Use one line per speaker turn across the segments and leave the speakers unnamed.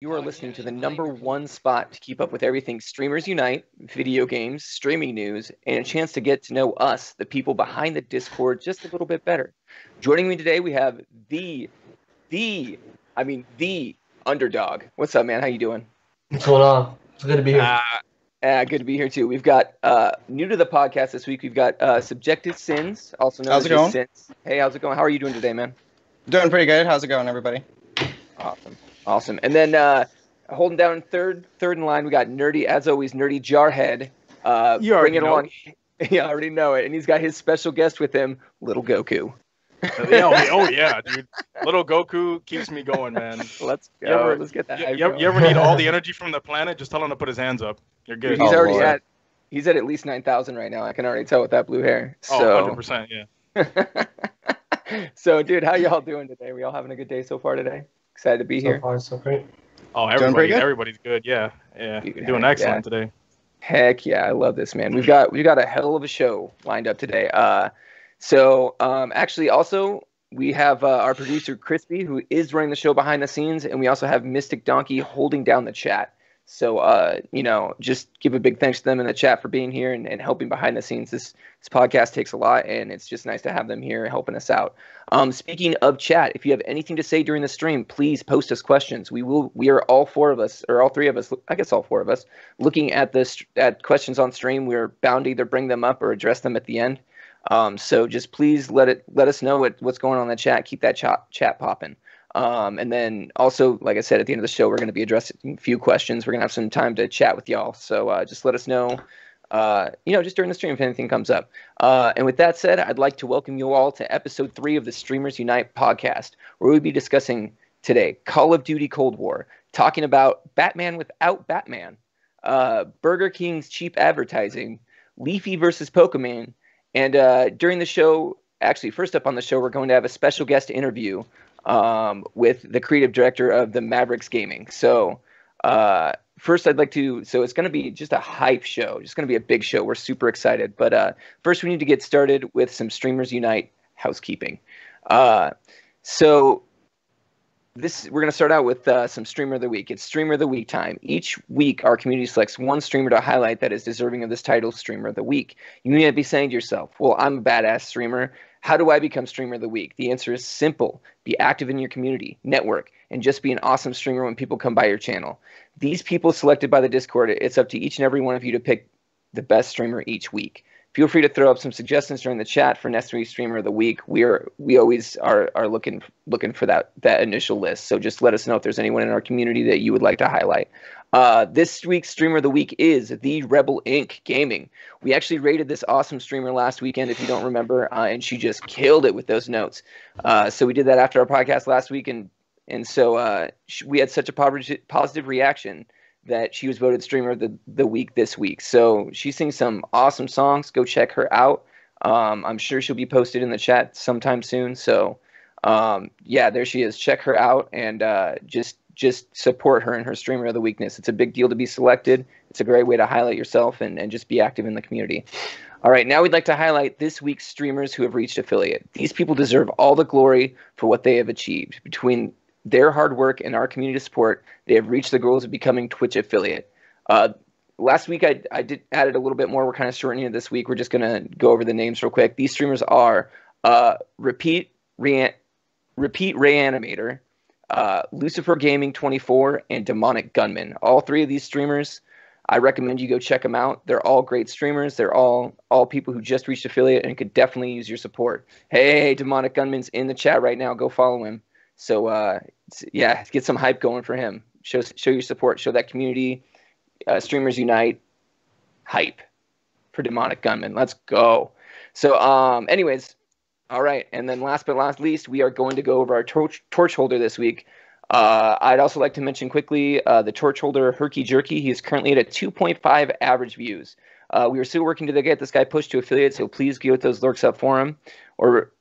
You are listening to the number one spot to keep up with everything Streamers Unite, video games, streaming news, and a chance to get to know us, the people behind the Discord, just a little bit better. Joining me today, we have the underdog. What's up, man? How you doing?
What's going on? It's good to be here.
Good to be here too. We've got new to the podcast this week. We've got Subjective Sins, also known
How's
as
it
just
going?
Sins. Hey, how's it going? How are you doing today, man?
Doing pretty good. How's it going, everybody?
Awesome. And then holding down third in line, we got Nerdy, as always, Nerdy Jarhead.
You already
Bring it
know.
along. Yeah, I already know it. And he's got his special guest with him, Little Goku.
Oh yeah, dude. Little Goku keeps me going, man.
Let's go. Let's get that.
You ever need all the energy from the planet? Just tell him to put his hands up. You're good.
He's already
Lord.
he's at least 9,000 right now. I can already tell with that blue hair.
Oh,
So,
100%, yeah.
so dude, how y'all doing today? We all having a good day so far today? Excited to be
So
here.
far, so great.
Oh,
Doing pretty good?
everybody's good. Yeah.
Dude,
Doing
heck
excellent today.
Heck yeah, I love this, man. We've got a hell of a show lined up today. Actually, also we have our producer Crispy, who is running the show behind the scenes, and we also have Mystic Donkey holding down the chat. So just give a big thanks to them in the chat for being here and helping behind the scenes. This podcast takes a lot, and it's just nice to have them here helping us out. Speaking of chat, if you have anything to say during the stream, please post us questions. We are all four of us, or all three of us, I guess all four of us, looking at at questions on stream. We're bound to either bring them up or address them at the end. So just please let us know what's going on in the chat. Keep that chat popping. And then also, like I said, at the end of the show, we're going to be addressing a few questions. We're going to have some time to chat with y'all. So just let us know, just during the stream if anything comes up. And with that said, I'd like to welcome you all to episode 3 of the Streamers Unite podcast, where we'll be discussing today Call of Duty Cold War, talking about Batman without Batman, Burger King's cheap advertising, Leafy versus Pokemon, and during the show, actually, first up on the show, we're going to have a special guest interview with the creative director of the Mavericks Gaming. So first I'd like to, so it's going to be just a hype show. It's going to be a big show. We're super excited. But first we need to get started with some Streamers Unite housekeeping. So we're going to start out with some Streamer of the Week. It's Streamer of the Week time. Each week, our community selects one streamer to highlight that is deserving of this title, Streamer of the Week. You may be saying to yourself, well, I'm a badass streamer. How do I become Streamer of the Week? The answer is simple. Be active in your community, network, and just be an awesome streamer when people come by your channel. These people selected by the Discord, it's up to each and every one of you to pick the best streamer each week. Feel free to throw up some suggestions during the chat for next week's Streamer of the Week. We always are looking for that initial list. So just let us know if there's anyone in our community that you would like to highlight. This week's Streamer of the Week is the Rebel Inc. Gaming. We actually rated this awesome streamer last weekend, if you don't remember, and she just killed it with those notes. So we did that after our podcast last week, and so we had such a positive reaction that she was voted Streamer of the Week this week. So she sings some awesome songs. Go check her out. I'm sure she'll be posted in the chat sometime soon. So there she is. Check her out and just support her in her Streamer of the Weakness. It's a big deal to be selected. It's a great way to highlight yourself and just be active in the community. All right, now we'd like to highlight this week's streamers who have reached affiliate. These people deserve all the glory for what they have achieved. Between their hard work and our community support, they have reached the goals of becoming Twitch affiliate. Last week I added a little bit more. We're kind of shortening it this week. We're just going to go over the names real quick. These streamers are Repeat Reanimator, Lucifer Gaming 24, and Demonic Gunman. All three of these streamers, I recommend you go check them out. They're all great streamers. They're all people who just reached affiliate and could definitely use your support. Hey, Demonic Gunman's in the chat right now. Go follow him. So get some hype going for him. Show your support. Show that community. Streamers Unite hype for Demonic Gunman. Let's go. So anyways, all right. And then last but not least, we are going to go over our torch holder this week. I'd also like to mention quickly the torch holder Herky Jerky. He is currently at a 2.5 average views. We are still working to get this guy pushed to affiliate, so please get those lurks up for him, or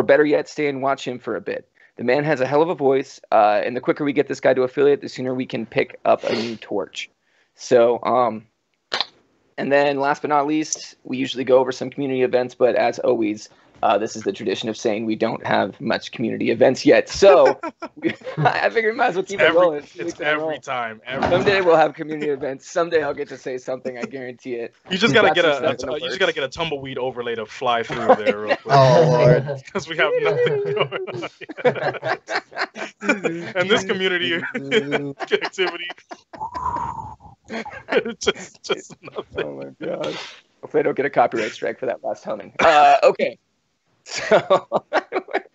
better yet, stay and watch him for a bit. The man has a hell of a voice, and the quicker we get this guy to affiliate, the sooner we can pick up a new torch. So, and then last but not least, we usually go over some community events, but as always, This is the tradition of saying we don't have much community events yet. So I figured we might as well keep it rolling.
It's every time.
Someday we'll have community events. Someday I'll get to say something. I guarantee it.
You just gotta get a tumbleweed overlay to fly through there real quick.
Oh Lord,
because we have nothing going on. And this community activity, just nothing.
Oh my god! Hopefully I don't get a copyright strike for that last humming. Okay, so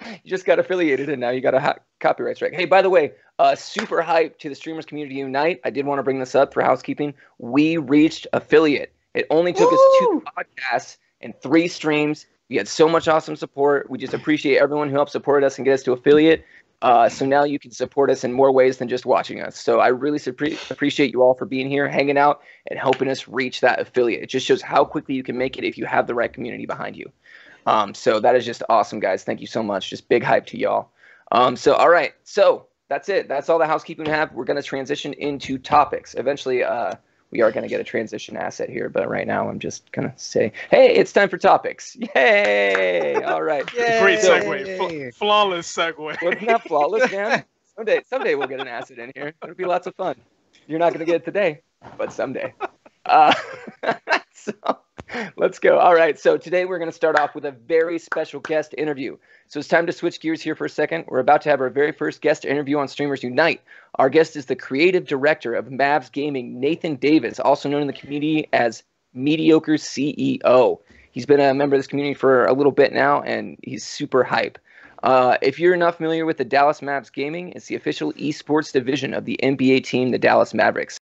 you just got affiliated and now you got a copyright strike. Hey, by the way, super hype to the Streamers Community Unite. I did want to bring this up for housekeeping. We reached affiliate. It only took us 2 podcasts and 3 streams. We had so much awesome support. We just appreciate everyone who helped support us and get us to affiliate. So now you can support us in more ways than just watching us. So I really appreciate you all for being here, hanging out, and helping us reach that affiliate. It just shows how quickly you can make it if you have the right community behind you. So that is just awesome, guys. Thank you so much. Just big hype to y'all. So, all right. So that's it. That's all the housekeeping we have. We're going to transition into topics. Eventually, we are going to get a transition asset here, but right now I'm just going to say, hey, it's time for topics. Yay! All right.
Yay.
Great segue. Flawless segue.
Well, it's not flawless, man. Someday we'll get an asset in here. It'll be lots of fun. You're not going to get it today, but someday. So let's go. All right. So today we're going to start off with a very special guest interview. So it's time to switch gears here for a second. We're about to have our very first guest interview on Streamers Unite. Our guest is the creative director of MavsGG, Nathan Davis, also known in the community as MediocreCEO. He's been a member of this community for a little bit now, and he's super hype. If you're not familiar with the Dallas Mavs Gaming, it's the official esports division of the NBA team, the Dallas Mavericks.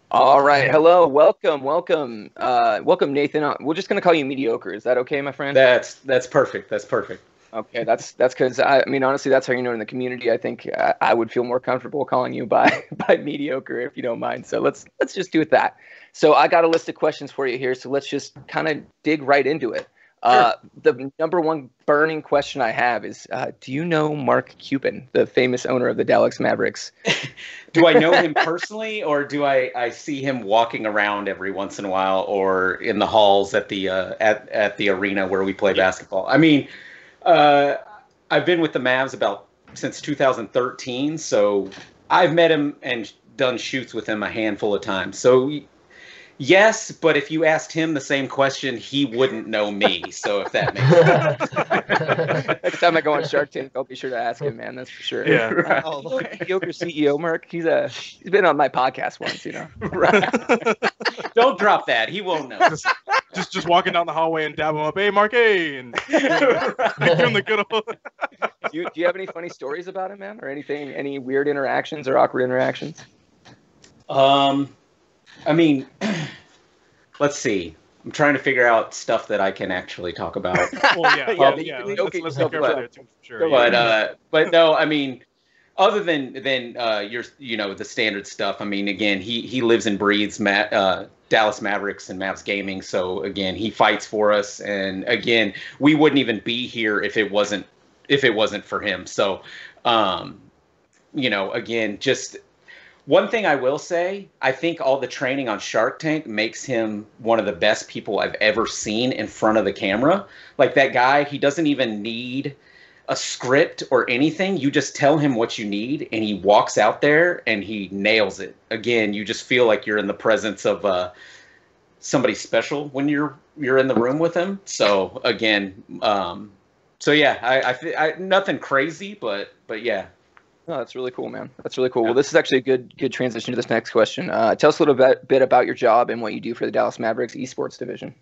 All right. Hello. Welcome, Nathan. We're just going to call you Mediocre. Is that okay, my friend?
That's perfect. That's perfect.
Okay. That's because, I mean, honestly, that's how you know in the community. I think I would feel more comfortable calling you by Mediocre, if you don't mind. So let's just do it that. So I got a list of questions for you here. So let's just kind of dig right into it. Sure. The number one burning question I have is, do you know Mark Cuban, the famous owner of the Dallas Mavericks?
Do I know him personally, or do I see him walking around every once in a while, or in the halls at the at the arena where we play basketball? I mean, I've been with the Mavs since 2013, so I've met him and done shoots with him a handful of times. So yes, but if you asked him the same question, he wouldn't know me. So if that makes sense.
Next time I go on Shark Tank, I'll be sure to ask him, man. That's for sure.
Yeah.
Right. Mediocre CEO, Mark. He's been on my podcast once, you know.
Right. Don't drop that. He won't know.
Just walking down the hallway and dab him up. Hey, Mark, hey, and doing the good old.
Do you have any funny stories about him, man, or anything? Any weird interactions or awkward interactions?
I mean, let's see. I'm trying to figure out stuff that I can actually talk about.
Well, yeah. Let's be careful there too. Sure.
But no, I mean, other than the standard stuff. I mean, again, he lives and breathes Dallas Mavericks and Mavs So again, he fights for us, and again, we wouldn't even be here if it wasn't for him. So, again, just. One thing I will say, I think all the training on Shark Tank makes him one of the best people I've ever seen in front of the camera. Like that guy, he doesn't even need a script or anything. You just tell him what you need, and he walks out there and he nails it. Again, you just feel like you're in the presence of somebody special when you're in the room with him. So again, I nothing crazy, but yeah.
Oh, that's really cool, man. That's really cool. Yeah. Well, this is actually a good transition to this next question. Tell us a little bit about your job and what you do for the Dallas Mavericks esports division.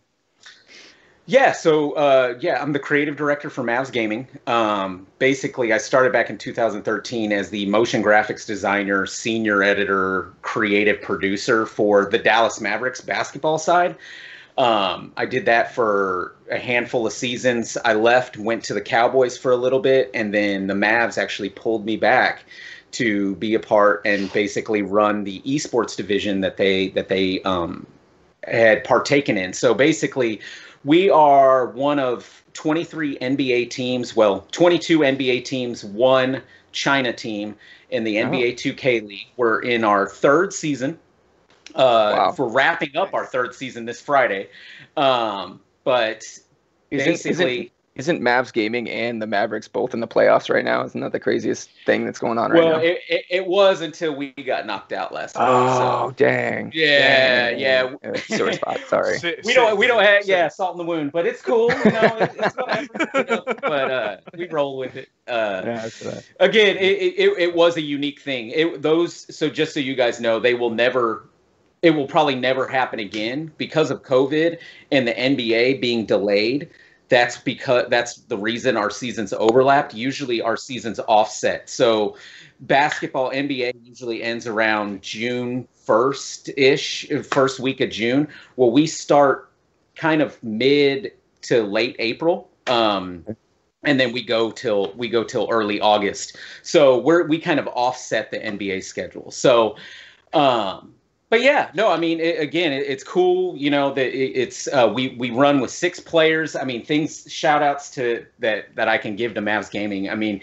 Yeah, so I'm the creative director for MavsGG. Basically, I started back in 2013 as the motion graphics designer, senior editor, creative producer for the Dallas Mavericks basketball side. I did that for a handful of seasons. I left, went to the Cowboys for a little bit, and then the Mavs actually pulled me back to be a part and basically run the esports division that they had partaken in. So basically, we are one of 23 NBA teams, well, 22 NBA teams, one China team in the NBA 2K League. We're in our third season. We're wrapping up our third season this Friday. But basically...
Isn't Mavs Gaming and the Mavericks both in the playoffs right now? Isn't that the craziest thing that's going on right now?
Well, it was until we got knocked out last week.
Oh,
so.
dang.
Yeah.
Sore spot, sorry.
We don't have salt in the wound, but it's cool. It's whatever. But we roll with it. Again, it was a unique thing. So just so you guys know, it will probably never happen again because of COVID and the NBA being delayed. That's the reason our seasons overlapped. Usually our seasons offset. So basketball NBA usually ends around June 1st-ish, first week of June. Well, we start kind of mid to late April. And then we go till early August. So we kind of offset the NBA schedule. So but yeah, no, I mean, it's cool, that we run with 6 players. I mean, shout outs to that I can give to Mavs Gaming. I mean,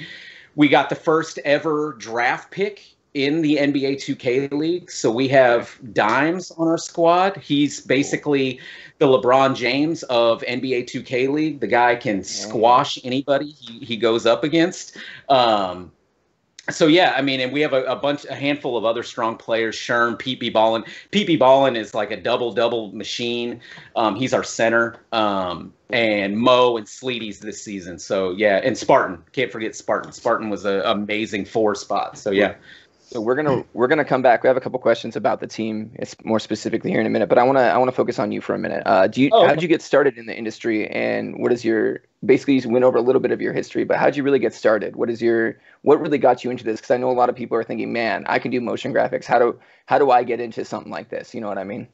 we got the first ever draft pick in the NBA 2K League. So we have Dimes on our squad. He's basically the LeBron James of NBA 2K League. The guy can squash anybody he goes up against. So yeah, I mean, and we have a handful of other strong players. Sherm, Pete Ballin. Pete Ballin is like a double machine. He's our center. And Mo and Sleety's this season. So yeah, and Spartan. Can't forget Spartan. Spartan was an amazing 4 spot. So yeah.
So we're gonna come back. We have a couple questions about the team. It's more specifically here in a minute, but I wanna focus on you for a minute. How did you get started in the industry, and what is basically you went over a little bit of your history, but how did you really get started? What really got you into this? Because I know a lot of people are thinking, man, I can do motion graphics. How do I get into something like this? You know what I mean?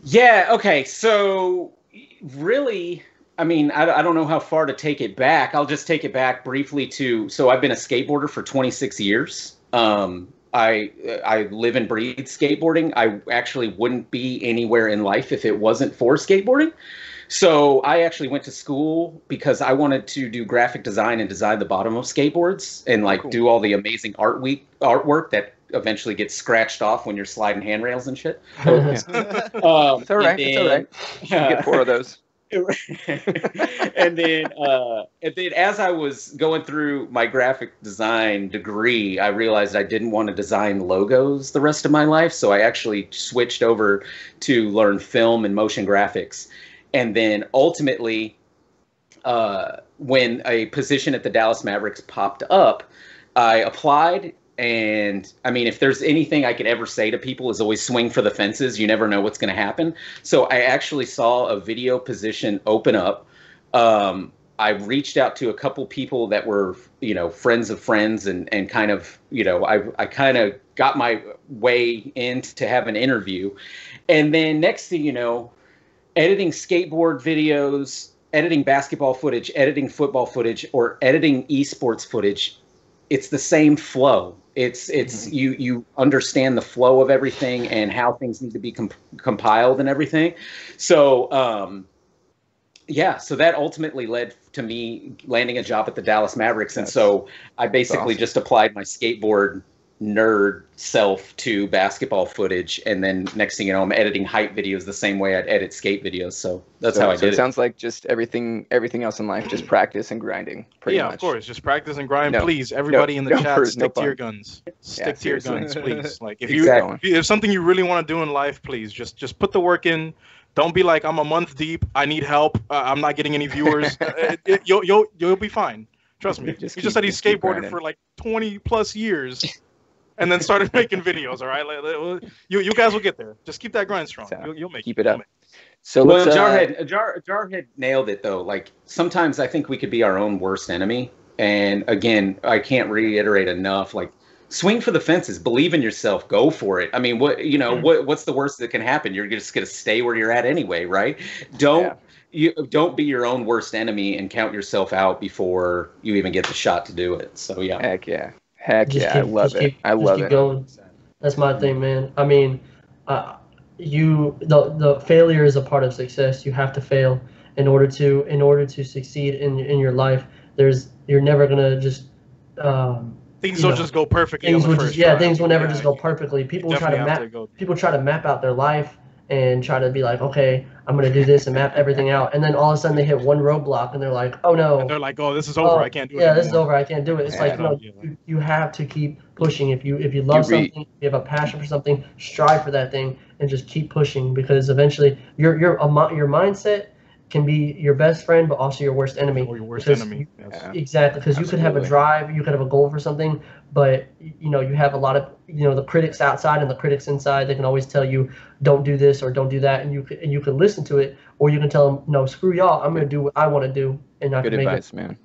Yeah. Okay. So really, I mean, I don't know how far to take it back. I'll just take it back briefly so I've been a skateboarder for 26 years. I live and breathe skateboarding. I actually wouldn't be anywhere in life if it wasn't for skateboarding. So I actually went to school because I wanted to do graphic design and design the bottom of skateboards and do all the amazing artwork that eventually gets scratched off when you're sliding handrails and shit.
It's all right. It's all right. You get 4 of those.
and then as I was going through my graphic design degree, I realized I didn't want to design logos the rest of my life. So I actually switched over to learn film and motion graphics. And then ultimately, when a position at the Dallas Mavericks popped up, I applied. And I mean, if there's anything I could ever say to people is always swing for the fences. You never know what's going to happen. So I actually saw a video position open up. I reached out to a couple people that were, friends of friends and kind of, I kind of got my way in to have an interview. And then next thing you know, editing skateboard videos, editing basketball footage, editing football footage, or editing esports footage, it's the same flow. It's you understand the flow of everything and how things need to be compiled and everything. So so that ultimately led to me landing a job at the Dallas Mavericks. And so I basically just applied my skateboard nerd self to basketball footage, and then next thing you know, I'm editing hype videos the same way I'd edit skate videos. So that's how I did it.
It sounds like just everything else in life, just practice and grinding. Pretty much.
Of course, just practice and grind. Please, everybody in the chat, stick to your guns. Stick to your guns, please. Like if something you really want to do in life, please just put the work in. Don't be like, I'm a month deep, I need help, I'm not getting any viewers. You'll be fine. Trust me. He just said he skateboarded for like 20 plus years. And then started making videos. All right, you guys will get there. Just keep that grind strong. You'll make
keep it up.
So Jarhead nailed it though. Like sometimes I think we could be our own worst enemy. And again, I can't reiterate enough. Like swing for the fences, believe in yourself, go for it. I mean, what's the worst that can happen? You're just gonna stay where you're at anyway, right? Don't be your own worst enemy and count yourself out before you even get the shot to do it. So yeah.
Heck yeah, I love it. I love it.
Going. That's my thing, man. I mean, the failure is a part of success. You have to fail. in order to succeed in your life, you're never gonna just
things don't just go perfectly on the first try.
Things will never just go perfectly. People try to map out their life and try to be like, okay, I'm gonna do this and map everything out, and then all of a sudden they hit one roadblock and they're like, oh no,
and they're like, oh, this is over, I can't do it.
Yeah, this is over, I can't do it. It's like, no, you have to keep pushing. If you love something, if you have a passion for something, strive for that thing and just keep pushing, because eventually your mindset can be your best friend, but also your worst enemy.
Or your worst enemy. Yes.
Exactly, because you could have a drive, you could have a goal for something, but you have a lot of the critics outside and the critics inside. They can always tell you, don't do this or don't do that, and you can listen to it, or you can tell them, no, screw y'all, I'm gonna do what I want to do, and not
good advice, man.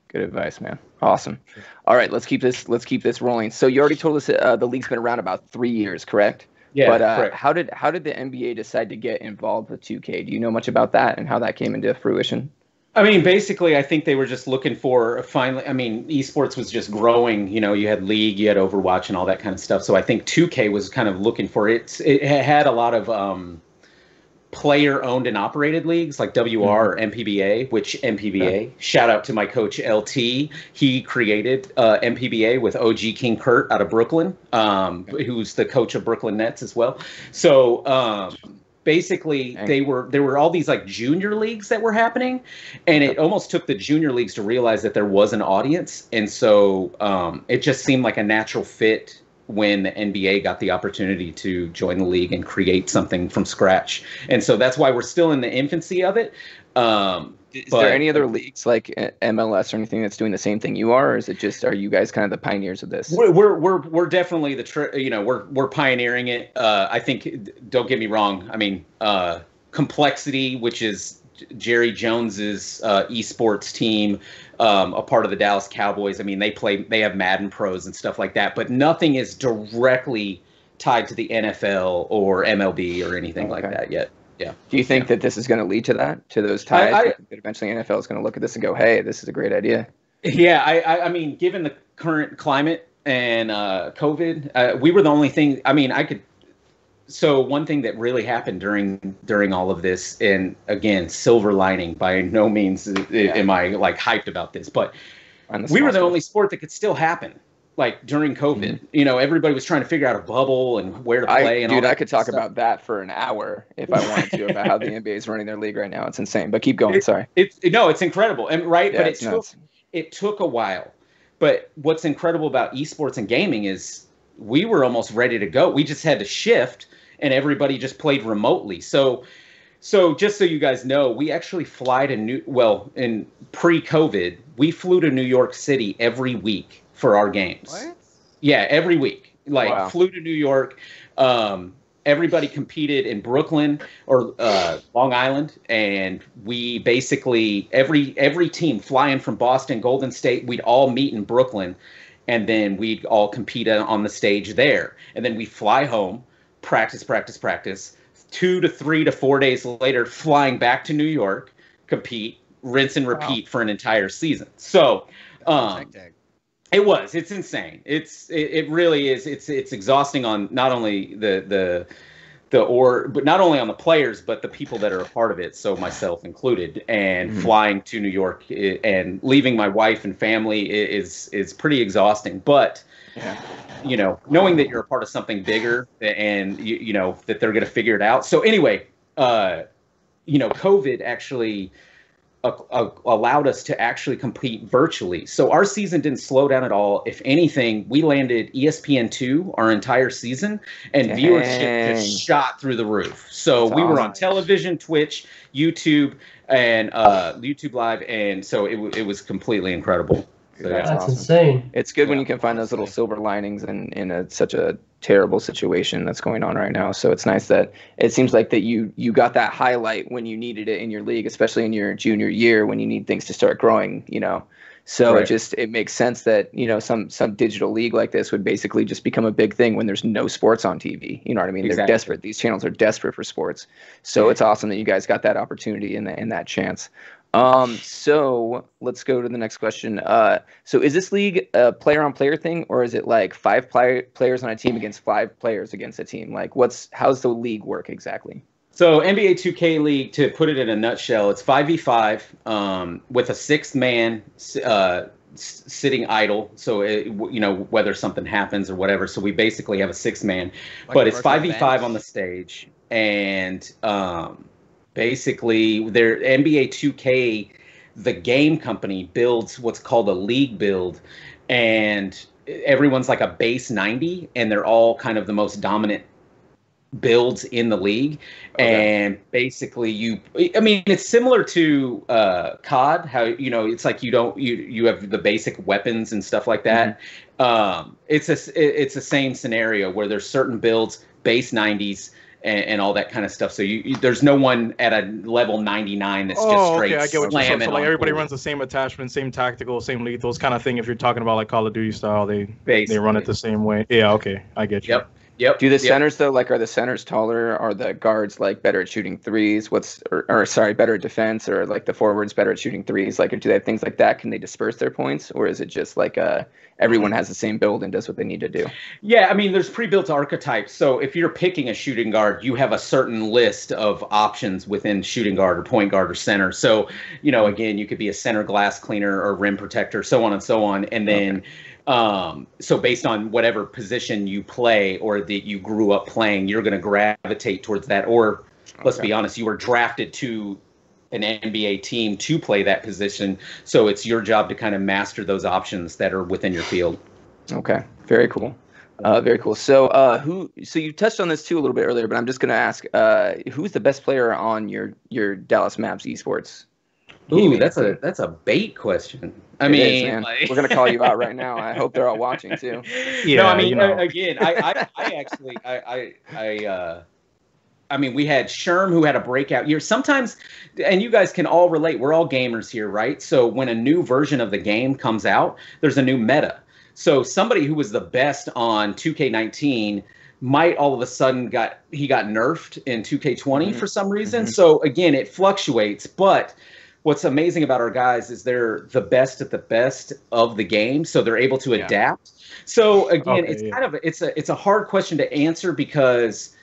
Good advice, man. Awesome. All right, let's keep this rolling. So you already told us the league's been around about 3 years, correct?
Yeah,
but how did the NBA decide to get involved with 2K? Do you know much about that and how that came into fruition?
I mean, basically, I think they were just looking for esports was just growing. You had League, you had Overwatch, and all that kind of stuff. So I think 2K was kind of looking for it. It had a lot of player-owned and operated leagues like WR or MPBA, which MPBA, shout out to my coach LT. He created MPBA with OG King Kurt out of Brooklyn, who's the coach of Brooklyn Nets as well. So basically, there were all these like junior leagues that were happening, and it almost took the junior leagues to realize that there was an audience, and so it just seemed like a natural fit when the NBA got the opportunity to join the league and create something from scratch. And so that's why we're still in the infancy of it.
Is there any other leagues like MLS or anything that's doing the same thing you are, or is it just, are you guys kind of the pioneers of this?
We're definitely we're pioneering it. I think, don't get me wrong, I mean, Complexity, which is Jerry Jones's esports team, a part of the Dallas Cowboys. I mean, they have Madden pros and stuff like that, but nothing is directly tied to the NFL or MLB or anything like that yet. Yeah.
Do you think that this is going to lead to that, to those ties? That eventually NFL is going to look at this and go, hey, this is a great idea.
Yeah. I mean, given the current climate and COVID, we were the only thing. I mean, So one thing that really happened during all of this, and again, silver lining, by no means am I like hyped about this, but we were the only sport that could still happen, like during COVID. Everybody was trying to figure out a bubble and where to play.
I could talk about that for an hour if I wanted to, about how the NBA is running their league right now. It's insane. But keep going. Sorry.
It's incredible, and right, yeah, but it took a while. But what's incredible about esports and gaming is we were almost ready to go. We just had to shift. And everybody just played remotely. So just so you guys know, we actually fly to in pre-COVID, we flew to New York City every week for our games.
What?
Yeah, every week. Flew to New York. Everybody competed in Brooklyn or Long Island, and we basically every team flying from Boston, Golden State, we'd all meet in Brooklyn, and then we'd all compete on the stage there, and then we fly home. Practice. 2 to 3 to 4 days later, flying back to New York, compete, rinse and repeat for an entire season. So, it's insane. It really is. It's exhausting on not only but not only on the players, but the people that are a part of it. So myself included, and flying to New York and leaving my wife and family is pretty exhausting. But knowing that you're a part of something bigger and that they're going to figure it out. So anyway, COVID actually allowed us to actually compete virtually. So our season didn't slow down at all. If anything, we landed ESPN2 our entire season, and viewership just shot through the roof. So we were on television, Twitch, YouTube, and YouTube Live, and so it was completely incredible.
So, that's awesome. Insane.
It's good when you can find those little silver linings in such a terrible situation that's going on right now. So it's nice that it seems like that you got that highlight when you needed it in your league, especially in your junior year when you need things to start growing, So right. It makes sense that, some digital league like this would basically just become a big thing when there's no sports on TV. You know what I mean? Exactly. They're desperate. These channels are desperate for sports. So It's awesome that you guys got that opportunity and that chance. So let's go to the next question. So is this league a player-on-player thing, or is it like 5 players on a team against 5 players against a team? Like, how's the league work exactly?
So NBA 2K League, to put it in a nutshell, it's 5v5 with a sixth man sitting idle. So, whether something happens or whatever. So we basically have a sixth man. But it's 5v5 on the stage. And basically, their NBA 2K, the game company, builds what's called a league build. And everyone's like a base 90, and they're all kind of the most dominant builds in the league. Okay. And basically it's similar to COD, how it's like you have the basic weapons and stuff like that. Mm-hmm. It's the same scenario where there's certain builds, base 90s and all that kind of stuff. So there's no one at a level 99 that's just straight.
Okay, I get what you're saying. So like everybody
pool.
runs the same attachment, same tactical, same lethals kind of thing. If you're talking about like Call of Duty style, they run it the same way. Yeah, okay, I get you.
Yep.
Do the centers though, like, are the centers taller? Are the guards like better at shooting threes? Better at defense, or like the forwards better at shooting threes? Like, do they have things like that? Can they disperse their points, or is it just like everyone has the same build and does what they need to do?
Yeah, I mean, there's pre-built archetypes. So if you're picking a shooting guard, you have a certain list of options within shooting guard or point guard or center. So, again, you could be a center glass cleaner or rim protector, so on and so on, and then. Okay. So based on whatever position you play or that you grew up playing, you're going to gravitate towards that. Or let's be honest, you were drafted to an NBA team to play that position. So it's your job to kind of master those options that are within your field.
Okay. Very cool. Very cool. So so you touched on this too a little bit earlier, but I'm just going to ask, who's the best player on your Dallas Mavs esports?
Ooh, that's a bait question. I mean,
we're gonna call you out right now. I hope they're all watching too.
Yeah, no, I mean, again, I mean, we had Sherm who had a breakout year. Sometimes, and you guys can all relate. We're all gamers here, right? So when a new version of the game comes out, there's a new meta. So somebody who was the best on 2K19 might all of a sudden got nerfed in 2K20 for some reason. Mm-hmm. So again, it fluctuates, but what's amazing about our guys is they're the best at the best of the game, so they're able to adapt. So again, it's a hard question to answer because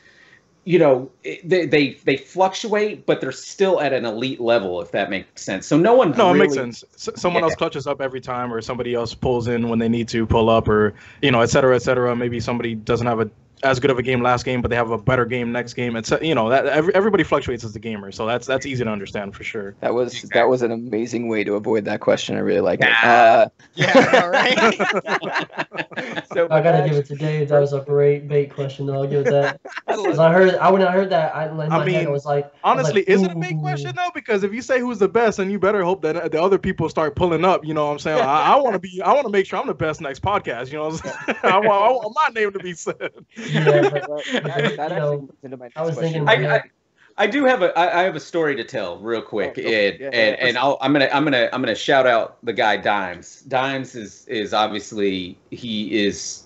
they fluctuate, but they're still at an elite level, if that makes sense. So it
makes sense. Someone else clutches up every time, or somebody else pulls in when they need to pull up, or et cetera, et cetera. Maybe somebody doesn't have as good of a game last game, but they have a better game next game. It's that everybody fluctuates as a gamer, so that's easy to understand for sure.
That was an amazing way to avoid that question. I really like it.
Yeah, right.
So I gotta give it to Dave. That was a great bait question, though. I'll give it that. When I heard that, head, I was like,
honestly, is it a bait question though? Because if you say who's the best, then you better hope that the other people start pulling up. You know what I'm saying? I want to make sure I'm the best next podcast. You know what I'm saying? I want my name to be said.
Yeah, I was thinking.
I have a story to tell real quick, and I'm gonna shout out the guy Dimes. Dimes is obviously he is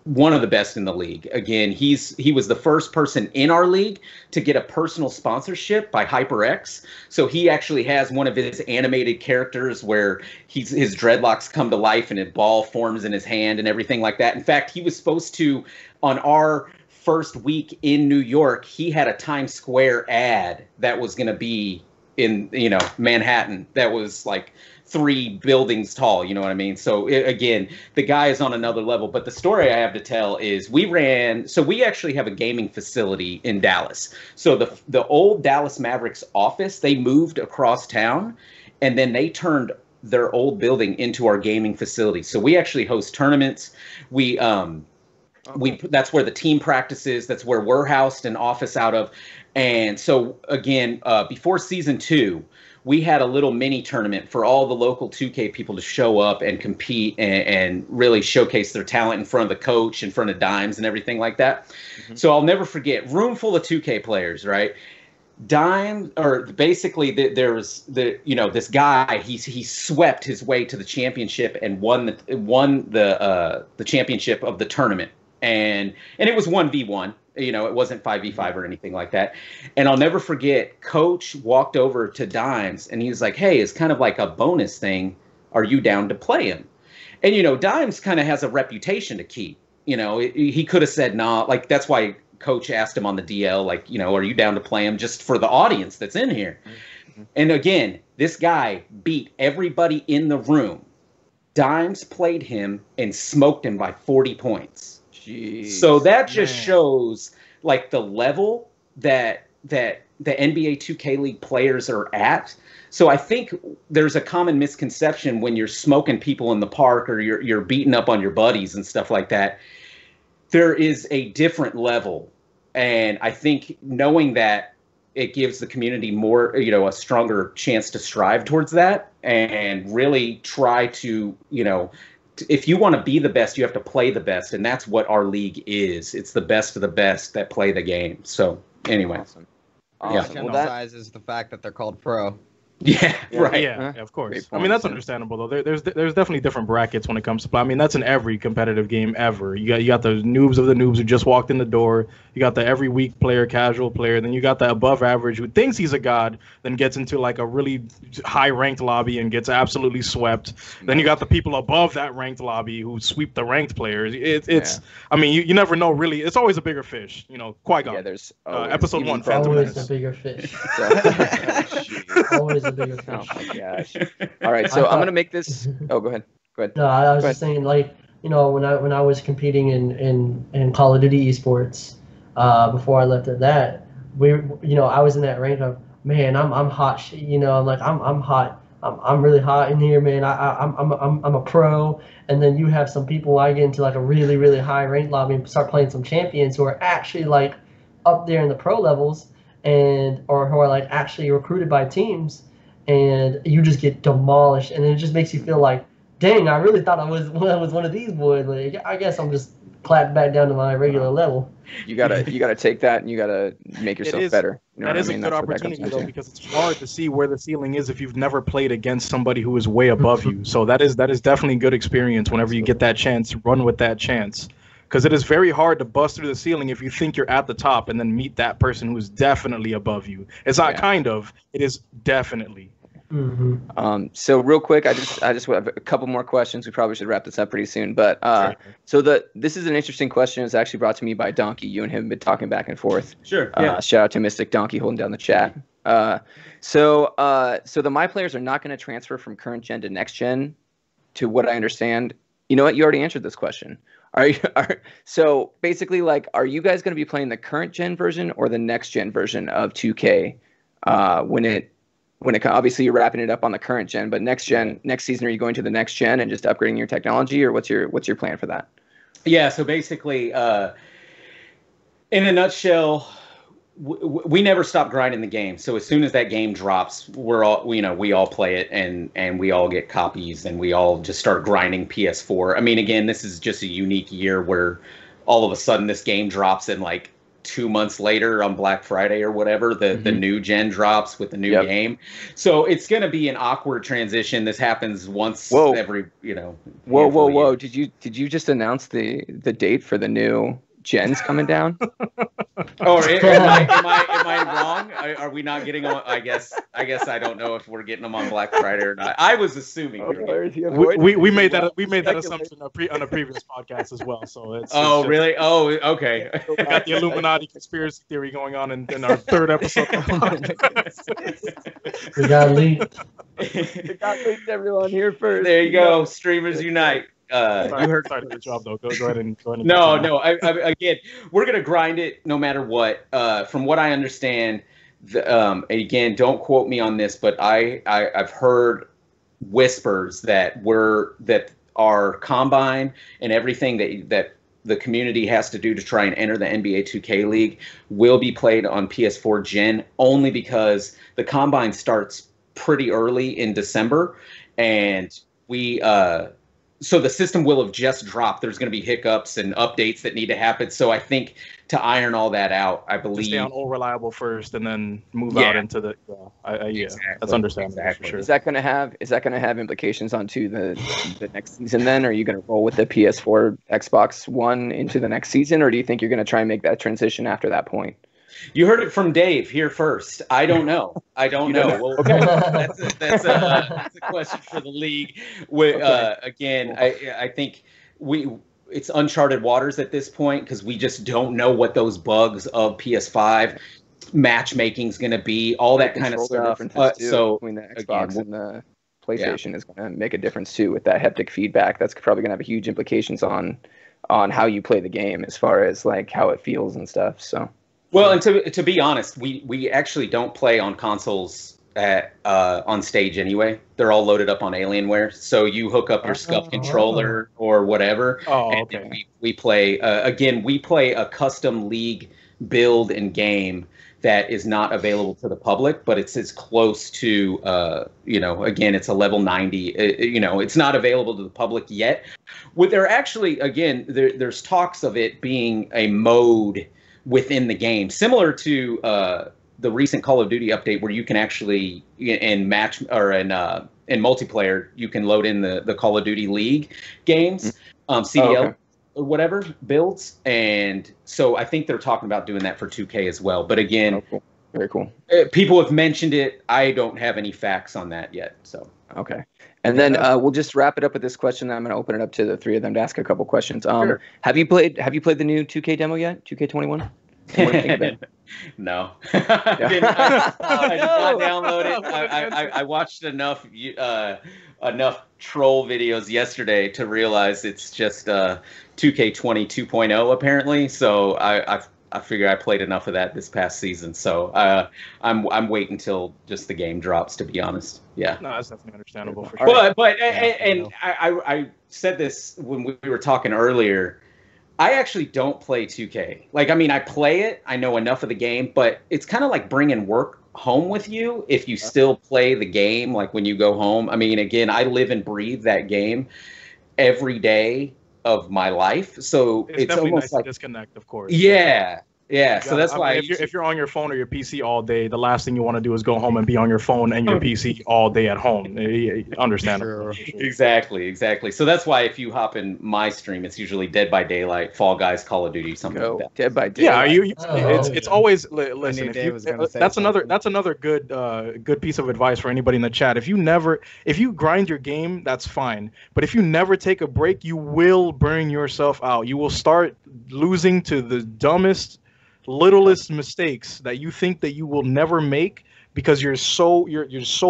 one of the best in the league. Again, he was the first person in our league to get a personal sponsorship by HyperX. So he actually has one of his animated characters where his dreadlocks come to life and a ball forms in his hand and everything like that. In fact, he was supposed to, on our first week in New York, he had a Times Square ad that was going to be in Manhattan that was like 3 buildings tall, you know what I mean? So again, the guy is on another level. But the story I have to tell is we actually have a gaming facility in Dallas. So the old Dallas Mavericks office, they moved across town, and then they turned their old building into our gaming facility. So we actually host tournaments. That's where the team practices. That's where we're housed an office out of. And so again, before season 2, we had a little mini tournament for all the local 2K people to show up and compete and really showcase their talent in front of the coach, in front of Dimes and everything like that. Mm-hmm. So I'll never forget, room full of 2K players, right? There was this guy, he swept his way to the championship and won the championship of the tournament. And it was 1v1, it wasn't 5v5 or anything like that. And I'll never forget, Coach walked over to Dimes and he was like, hey, it's kind of like a bonus thing. Are you down to play him? And, Dimes kind of has a reputation to keep. He could have said, nah, like that's why coach asked him on the DL, like, are you down to play him, just for the audience that's in here? Mm-hmm. And again, this guy beat everybody in the room. Dimes played him and smoked him by 40 points. Jeez, so that just shows like the level that the NBA 2K League players are at. So I think there's a common misconception when you're smoking people in the park or you're beating up on your buddies and stuff like that. There is a different level. And I think knowing that, it gives the community more, a stronger chance to strive towards that and really try to, if you want to be the best, you have to play the best. And that's what our league is. It's the best of the best that play the game. So anyway.
Awesome. Yeah. Emphasizes the fact that they're called pro.
Yeah, right.
Yeah, of course. I mean, that's understandable though. There's definitely different brackets when it comes to play. I mean, that's in every competitive game ever. You got the noobs of the noobs who just walked in the door. You got the every week player, casual player. Then you got the above average who thinks he's a god, then gets into like a really high ranked lobby and gets absolutely swept. Then you got the people above that ranked lobby who sweep the ranked players. It's I mean, you never know really. It's always a bigger fish. Qui-Gon.
Yeah, there's
Always
episode 1.
a bigger fish. Always a bigger fish.
Oh my gosh! All right, so I'm gonna make this. Oh, go ahead.
No, I was just saying, like, when I was competing in Call of Duty esports, before I left at that, I was in that rank of, man, I'm hot shit. I'm like, I'm hot. I'm really hot in here, man. I'm a pro. And then you have some people, I get into like a really, really high rank lobby and start playing some champions who are actually like up there in the pro levels or who are like actually recruited by teams, and you just get demolished, and it just makes you feel like, dang, I really thought I was one of these boys. Like, I guess I'm just clapped back down to my regular level.
You gotta take that and you gotta make yourself better.
That is a good opportunity though, because it's hard to see where the ceiling is if you've never played against somebody who is way above you. So that is definitely a good experience whenever you get that chance. Run with that chance. Because it is very hard to bust through the ceiling if you think you're at the top and then meet that person who is definitely above you. It's not it is definitely.
Mm-hmm.
So real quick, I just have a couple more questions. We probably should wrap this up pretty soon. But so this is an interesting question. It's actually brought to me by Donkey. You and him have been talking back and forth.
Sure. Yeah.
Shout out to Mystic Donkey holding down the chat. So the My players are not going to transfer from current gen to next gen, to what I understand. You know what? You already answered this question. So basically, like, are you guys going to be playing the current gen version or the next gen version of 2K when it obviously you're wrapping it up on the current gen, but next season, are you going to the next gen and just upgrading your technology, or what's your plan for that?
Yeah, so basically, in a nutshell, we never stop grinding the game. So as soon as that game drops, we all play it and we all get copies and we all just start grinding PS4. I mean, again, this is just a unique year where all of a sudden this game drops and like 2 months later on Black Friday or whatever, the new gen drops with the new game. So it's going to be an awkward transition. This happens once every,
Whoa. Did you just announce the date for the new gens coming down?
Am I wrong? Are we not getting on? I guess I don't know if we're getting them on Black Friday or not. I was assuming
we made that assumption on a previous podcast as well. So it's
really? Oh, okay.
Got the Illuminati conspiracy theory going on in our third episode.
We got leaked.
It got leaked, everyone here first.
There you go. Streamers unite.
You heard the job though. Go ahead and
No. Again, we're gonna grind it no matter what. From what I understand, again, don't quote me on this, but I've heard whispers that our combine and everything that the community has to do to try and enter the NBA 2K League will be played on PS4 gen, only because the combine starts pretty early in December, and so the system will have just dropped. There's going to be hiccups and updates that need to happen. So I think to iron all that out, I believe
stay on all reliable first, and then move out into the. Exactly. That's understandable.
Exactly.
For sure.
Is that going to have implications onto the next season? Then, are you going to roll with the PS4, Xbox One into the next season, or do you think you're going to try and make that transition after that point?
You heard it from Dave here first. I don't know. Well,
okay.
That's a question for the league. Again, I think it's uncharted waters at this point because we just don't know what those bugs of PS5 matchmaking is going to be, all that kind of stuff. So
between the Xbox and the PlayStation is going to make a difference too with that haptic feedback. That's probably going to have huge implications on how you play the game as far as like how it feels and stuff. So,
well, and to be honest, we actually don't play on consoles on stage anyway. They're all loaded up on Alienware. So you hook up your SCUF controller or whatever. And we play again. We play a custom league build and game that is not available to the public, but it's as close to, again, it's a level 90. It's not available to the public yet. There actually, again, there's talks of it being a mode within the game, similar to the recent Call of Duty update, where you can actually in multiplayer you can load in the Call of Duty League games, CDL. Or whatever builds, and so I think they're talking about doing that for 2K as well. But again,
very cool.
People have mentioned it. I don't have any facts on that yet. So
okay, and then we'll just wrap it up with this question. I'm going to open it up to the three of them to ask a couple questions. Sure. Have you played the new 2K demo yet? 2K21? What do you think of it?
No, I did not download it. I watched enough troll videos yesterday to realize it's just 2K20 2.0 apparently. So I figure I played enough of that this past season. So I'm waiting until just the game drops, to be honest. Yeah.
No, that's definitely understandable for sure.
But I said this when we were talking earlier. I actually don't play 2K. Like, I mean, I play it. I know enough of the game, but it's kind of like bringing work home with you if you still play the game, like when you go home. I mean, again, I live and breathe that game every day of my life. So it's almost
nice
like
to disconnect, of course.
Yeah. Yeah, so that's why
if you're on your phone or your PC all day, the last thing you want to do is go home and be on your phone and your PC all day at home. Understandable.
Sure. Exactly. So that's why if you hop in my stream, it's usually Dead by Daylight, Fall Guys, Call of Duty, something like that.
Dead by Daylight.
Yeah, it's always listen. That's another good piece of advice for anybody in the chat. If you grind your game, that's fine. But if you never take a break, you will burn yourself out. You will start losing to the dumbest, littlest mistakes that you think that you will never make because you're so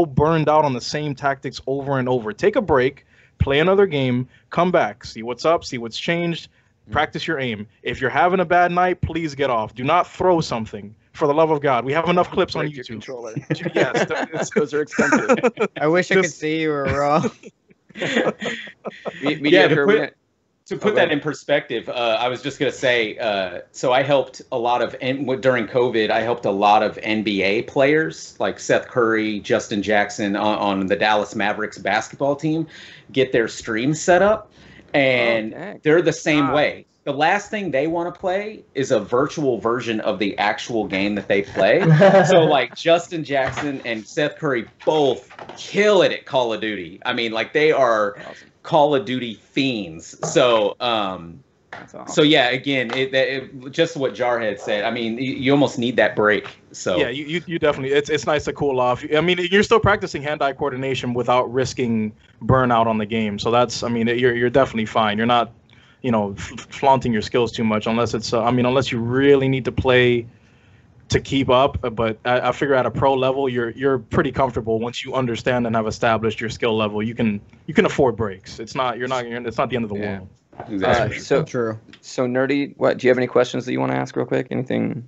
burned out on the same tactics over and over. Take a break, play another game, come back, see what's up, see what's changed, practice your aim. If you're having a bad night, please get off. Do not throw something. For the love of God, we have enough clips on YouTube.
Yes, those are expensive.
I wish I could see you were wrong.
To put that in perspective, I was just going to say, so I helped a lot of, during COVID, I helped a lot of NBA players like Seth Curry, Justin Jackson on the Dallas Mavericks basketball team get their stream set up. And they're the same way. The last thing they want to play is a virtual version of the actual game that they play. So like Justin Jackson and Seth Curry both kill it at Call of Duty. I mean, like they are Call of Duty fiends. So, so yeah, again, just what Jarhead said. I mean, you almost need that break. So
yeah, you definitely. It's nice to cool off. I mean, you're still practicing hand-eye coordination without risking burnout on the game. So that's. I mean, you're definitely fine. You're not, flaunting your skills too much unless it's. Unless you really need to play to keep up, but I figure at a pro level, you're pretty comfortable once you understand and have established your skill level. You can afford breaks. It's not the end of the world.
Exactly.
So true. So Nerdy, do you have any questions that you want to ask real quick? Anything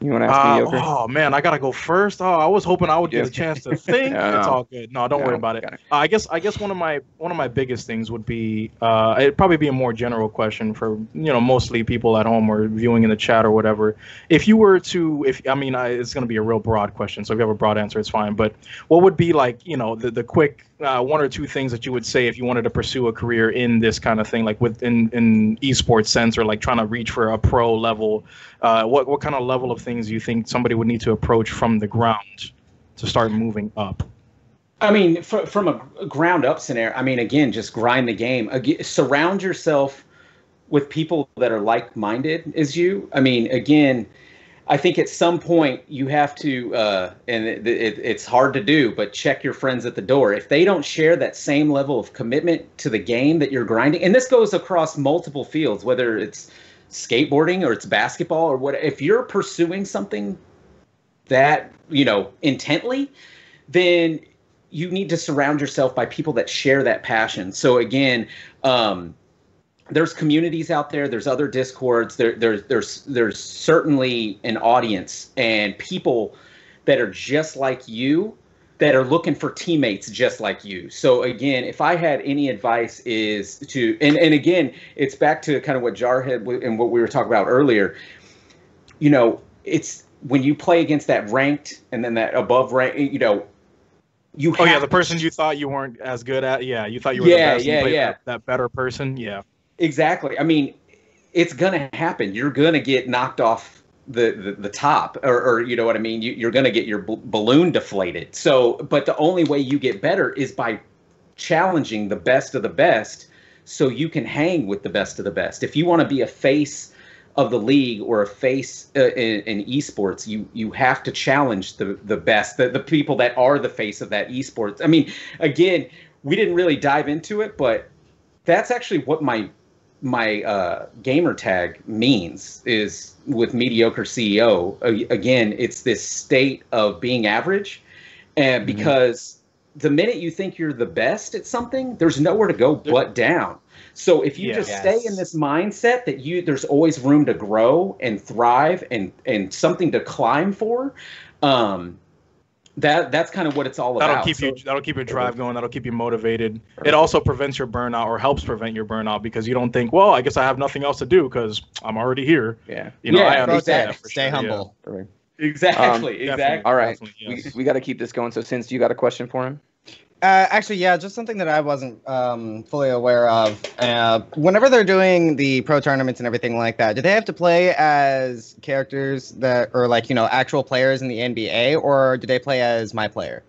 you want to ask Mediocre?
Oh man, I gotta go first. Oh, I was hoping I would get a chance to think. It's all good. No, don't worry about it. I guess one of my biggest things would be it'd probably be a more general question for mostly people at home or viewing in the chat or whatever. If you were to, it's gonna be a real broad question. So if you have a broad answer, it's fine. But what would be like the quick one or two things that you would say if you wanted to pursue a career in this kind of thing, like in esports sense, or like trying to reach for a pro level? What kind of level of things do you think somebody would need to approach from the ground to start moving up?
I mean, from a ground up scenario, I mean, again, just grind the game. Surround yourself with people that are like-minded as you. I mean, again, I think at some point you have to, and it's hard to do, but check your friends at the door. If they don't share that same level of commitment to the game that you're grinding, and this goes across multiple fields, whether it's skateboarding or it's basketball or what, if you're pursuing something that, intently, then you need to surround yourself by people that share that passion. So again, there's communities out there. There's other Discords. There's certainly an audience and people that are just like you that are looking for teammates just like you. So again, if I had any advice is to, and again, it's back to kind of what Jarhead and what we were talking about earlier. It's when you play against that ranked and then that above rank,
the person you thought you weren't as good at. Yeah, you thought you were the best. That better person. Yeah.
Exactly. I mean, it's gonna happen. You're gonna get knocked off the top, or you know what I mean. You're gonna get your balloon deflated. So, but the only way you get better is by challenging the best of the best, so you can hang with the best of the best. If you want to be a face of the league or a face in esports, you have to challenge the best, the people that are the face of that esports. I mean, again, we didn't really dive into it, but that's actually what my gamer tag means, is with MediocreCEO. Again, it's this state of being average, and because the minute you think you're the best at something, there's nowhere to go but down. So if you just stay in this mindset that there's always room to grow and thrive and something to climb for, that's kind of what it's all about.
That'll keep your drive going. That'll keep you motivated. It also prevents your burnout, or helps prevent your burnout, because you don't think, well, I guess I have nothing else to do because I'm already here.
Yeah.
I understand.
Stay humble.
Yeah. Exactly.
All right. Yes. We got to keep this going. So, Sins, you got a question for him?
Actually, yeah, just something that I wasn't fully aware of. Whenever they're doing the pro tournaments and everything like that, do they have to play as characters that are actual players in the NBA, or do they play as my player?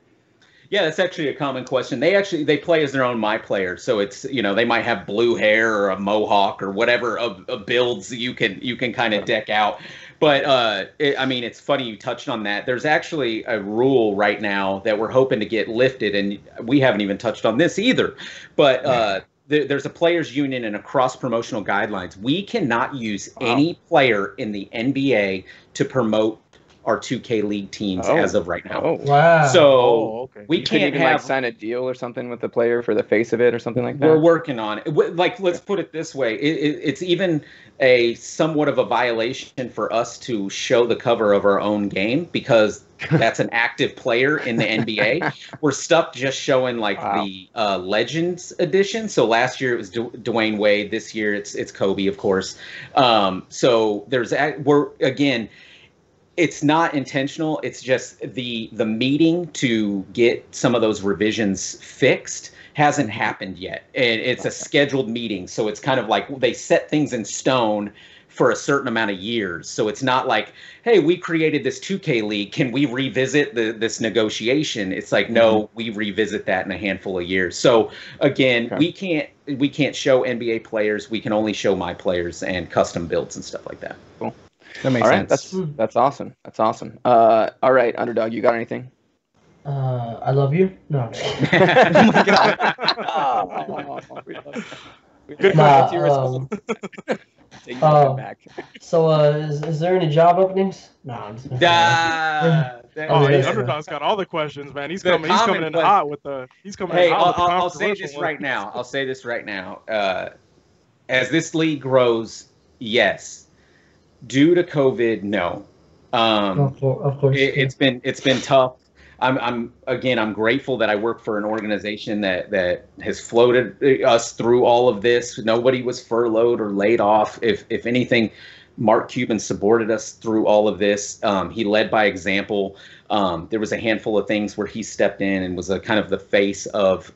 Yeah, that's actually a common question. They play as their own my player. So it's, they might have blue hair or a mohawk or whatever of builds you can kind of deck out. But it's funny you touched on that. There's actually a rule right now that we're hoping to get lifted, and we haven't even touched on this either. But there's a players union and a cross-promotional guidelines. We cannot use any player in the NBA to promote our 2K League teams as of right now.
Oh, wow.
So we can't
even sign a deal or something with the player for the face of it or something like that?
We're working on it. Let's put it this way. It's even a somewhat of a violation for us to show the cover of our own game, because that's an active player in the NBA. We're stuck just showing the Legends edition. So last year it was Dwayne Wade. This year it's Kobe, of course. So it's not intentional. It's just the meeting to get some of those revisions fixed hasn't happened yet. And it's a scheduled meeting. So it's kind of like they set things in stone for a certain amount of years. So it's not like, hey, we created this 2K League. Can we revisit this negotiation? It's like, no, we revisit that in a handful of years. So again, we can't show NBA players. We can only show my players and custom builds and stuff like that.
Cool.
That makes sense.
That's awesome. That's awesome. All right, Underdog, you got anything?
I love you. No, I'm just kidding.
Good question.
Back. So, is there any job openings? No, I'm just kidding.
Underdog's got all the questions, man. He's coming in hot with the. He's coming in hot with the
I'll say this right now. I'll say this right now. As this league grows, yes. Due to COVID, no.
Of course,
it's been tough. I'm grateful that I work for an organization that has floated us through all of this. Nobody was furloughed or laid off. If anything, Mark Cuban supported us through all of this. He led by example. There was a handful of things where he stepped in and was a kind of the face of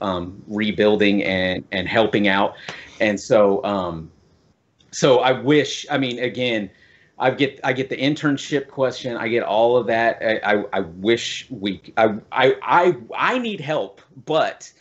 rebuilding and helping out. And so I wish. Again. I get the internship question. I get all of that. I wish I need help, but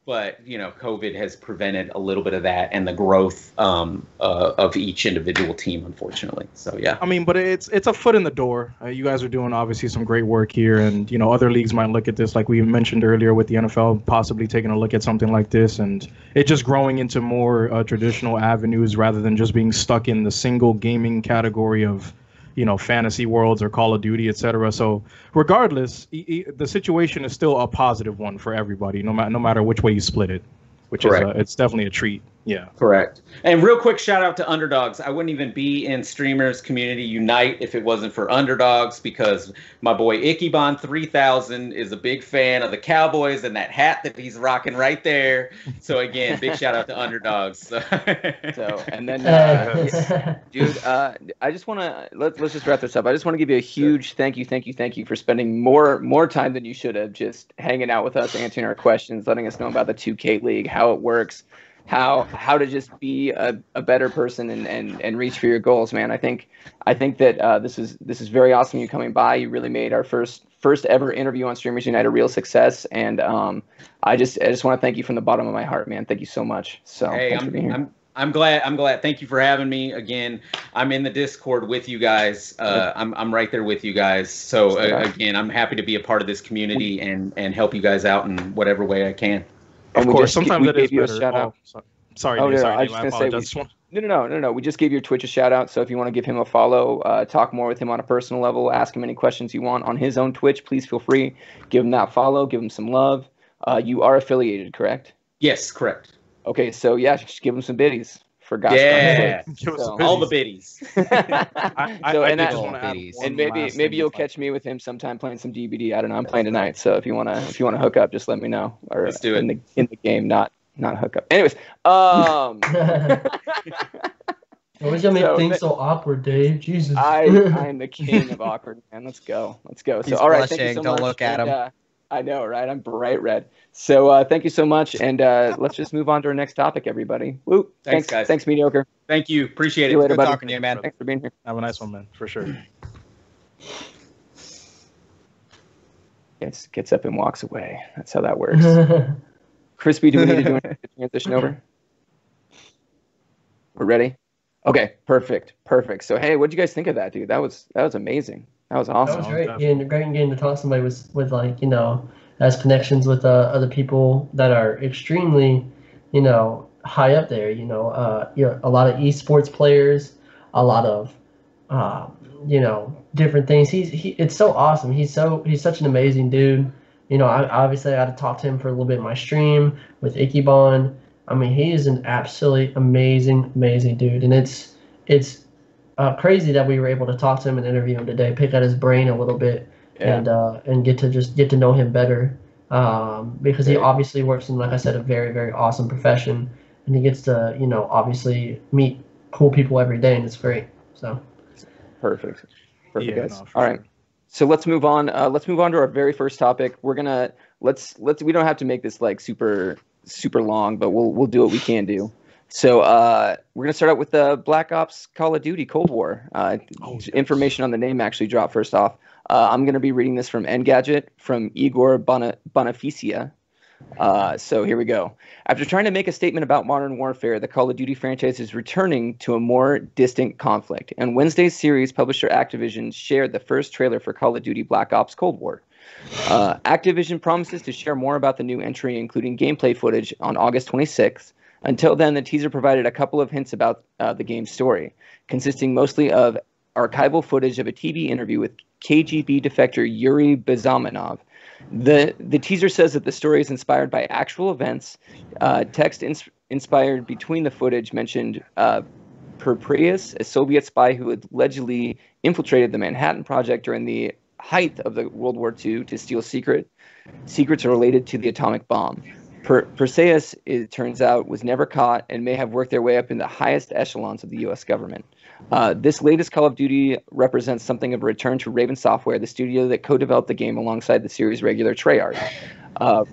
but COVID has prevented a little bit of that and the growth of each individual team, unfortunately. So yeah.
I mean, but it's a foot in the door. You guys are doing obviously some great work here, and other leagues might look at this, like we mentioned earlier, with the NFL possibly taking a look at something like this, and it just growing into more traditional avenues rather than just being stuck in the single gaming category of fantasy worlds or Call of Duty, etc. So regardless, the situation is still a positive one for everybody, no matter which way you split it, which Correct. Is it's definitely a treat. Yeah.
Correct. And real quick shout out to Underdogs. I wouldn't even be in Streamers Community Unite if it wasn't for Underdogs, because my boy Ikebon 3000 is a big fan of the Cowboys and that hat that he's rocking right there. So again, big shout out to Underdogs.
And then dude, I just want to let's just wrap this up. I just want to give you a huge thank you for spending more time than you should have just hanging out with us, answering our questions, letting us know about the 2K League, how it works, how to just be a better person and reach for your goals, man. I think that this is very awesome, you coming by. You really made our first ever interview on Streamers Unite a real success, and I just want to thank you from the bottom of my heart, man. Thank you so much. So
hey,
thanks for being here.
I'm glad. Thank you for having me again. I'm in the Discord with you guys. I'm right there with you guys. So again, I'm happy to be a part of this community and help you guys out in whatever way I can.
Of course, sometimes it is
better.
A shout out. Sorry,
I
apologize.
No. We just gave your Twitch a shout out. So if you want to give him a follow, talk more with him on a personal level, ask him any questions you want on his own Twitch, please feel free. Give him that follow. Give him some love. You are affiliated, correct?
Yes, correct.
Okay, so yeah, just give him some biddies. For God's
sake. All the biddies.
Maybe you'll catch me with him sometime playing some DBD. I don't know. I'm playing tonight, so if you wanna hook up, just let me know. Or
let's do it
in the game, not hook up. Anyways,
always gotta make things so awkward, Dave. Jesus.
I'm the king of awkward, man. Let's go. So
He's
all right,
blushing.
thank you so
Don't
much.
Look at him.
I know, right? I'm bright red. So thank you so much, and let's just move on to our next topic, everybody. Woo!
Thanks, guys.
Thanks, Mediocre.
Thank you. Appreciate it.
See you later,
Good
buddy.
talking to you, man.
Thanks for being here.
Have a nice one, man. For sure.
Gets up and walks away. That's how that works. Crispy, do we need to do a transition over? We're ready? Okay, perfect. So hey, what did you guys think of that, dude? That was amazing. That was awesome.
That was great. Getting to talk to somebody with like, has connections with other people that are extremely, high up there. A lot of esports players, a lot of, different things. It's so awesome. He's such an amazing dude. I obviously got to talk to him for a little bit in my stream with Ikebon. I mean, he is an absolutely amazing dude, and it's crazy that we were able to talk to him and interview him today, pick at his brain a little bit, and get to know him better, because he obviously works in, like I said, a very, very awesome profession, and he gets to obviously meet cool people every day, and it's great. So
perfect guys. All right, so let's move on. Let's move on to our very first topic. We're gonna let's we don't have to make this like super long, but we'll do what we can do. So we're going to start out with the Black Ops Call of Duty Cold War. Information on the name actually dropped first off. I'm going to be reading this from Engadget from Igor Bonifacia. So here we go. After trying to make a statement about modern warfare, the Call of Duty franchise is returning to a more distant conflict. And Wednesday's series publisher Activision shared the first trailer for Call of Duty Black Ops Cold War. Activision promises to share more about the new entry, including gameplay footage, on August 26th. Until then, the teaser provided a couple of hints about the game's story, consisting mostly of archival footage of a TV interview with KGB defector Yuri Bezamenov. The teaser says that the story is inspired by actual events. Text inspired between the footage mentioned Perprius, a Soviet spy who had allegedly infiltrated the Manhattan Project during the height of the World War II to steal secrets related to the atomic bomb. Perseus, it turns out, was never caught and may have worked their way up in the highest echelons of the U.S. government. This latest Call of Duty represents something of a return to Raven Software, the studio that co-developed the game alongside the series' regular Treyarch.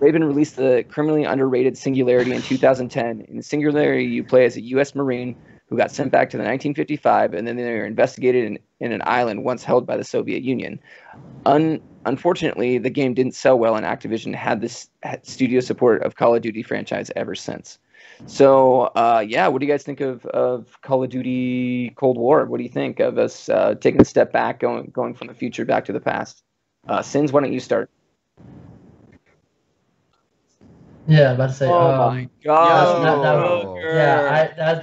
Raven released the criminally underrated Singularity in 2010. In Singularity, you play as a U.S. Marine who got sent back to the 1955, and then they were investigated in an island once held by the Soviet Union. Unfortunately, the game didn't sell well, and Activision had studio support of Call of Duty franchise ever since. So, what do you guys think of Call of Duty Cold War? What do you think of us taking a step back, going from the future back to the past? Sins, why don't you start?
Yeah, I'm about to say.
Oh my god!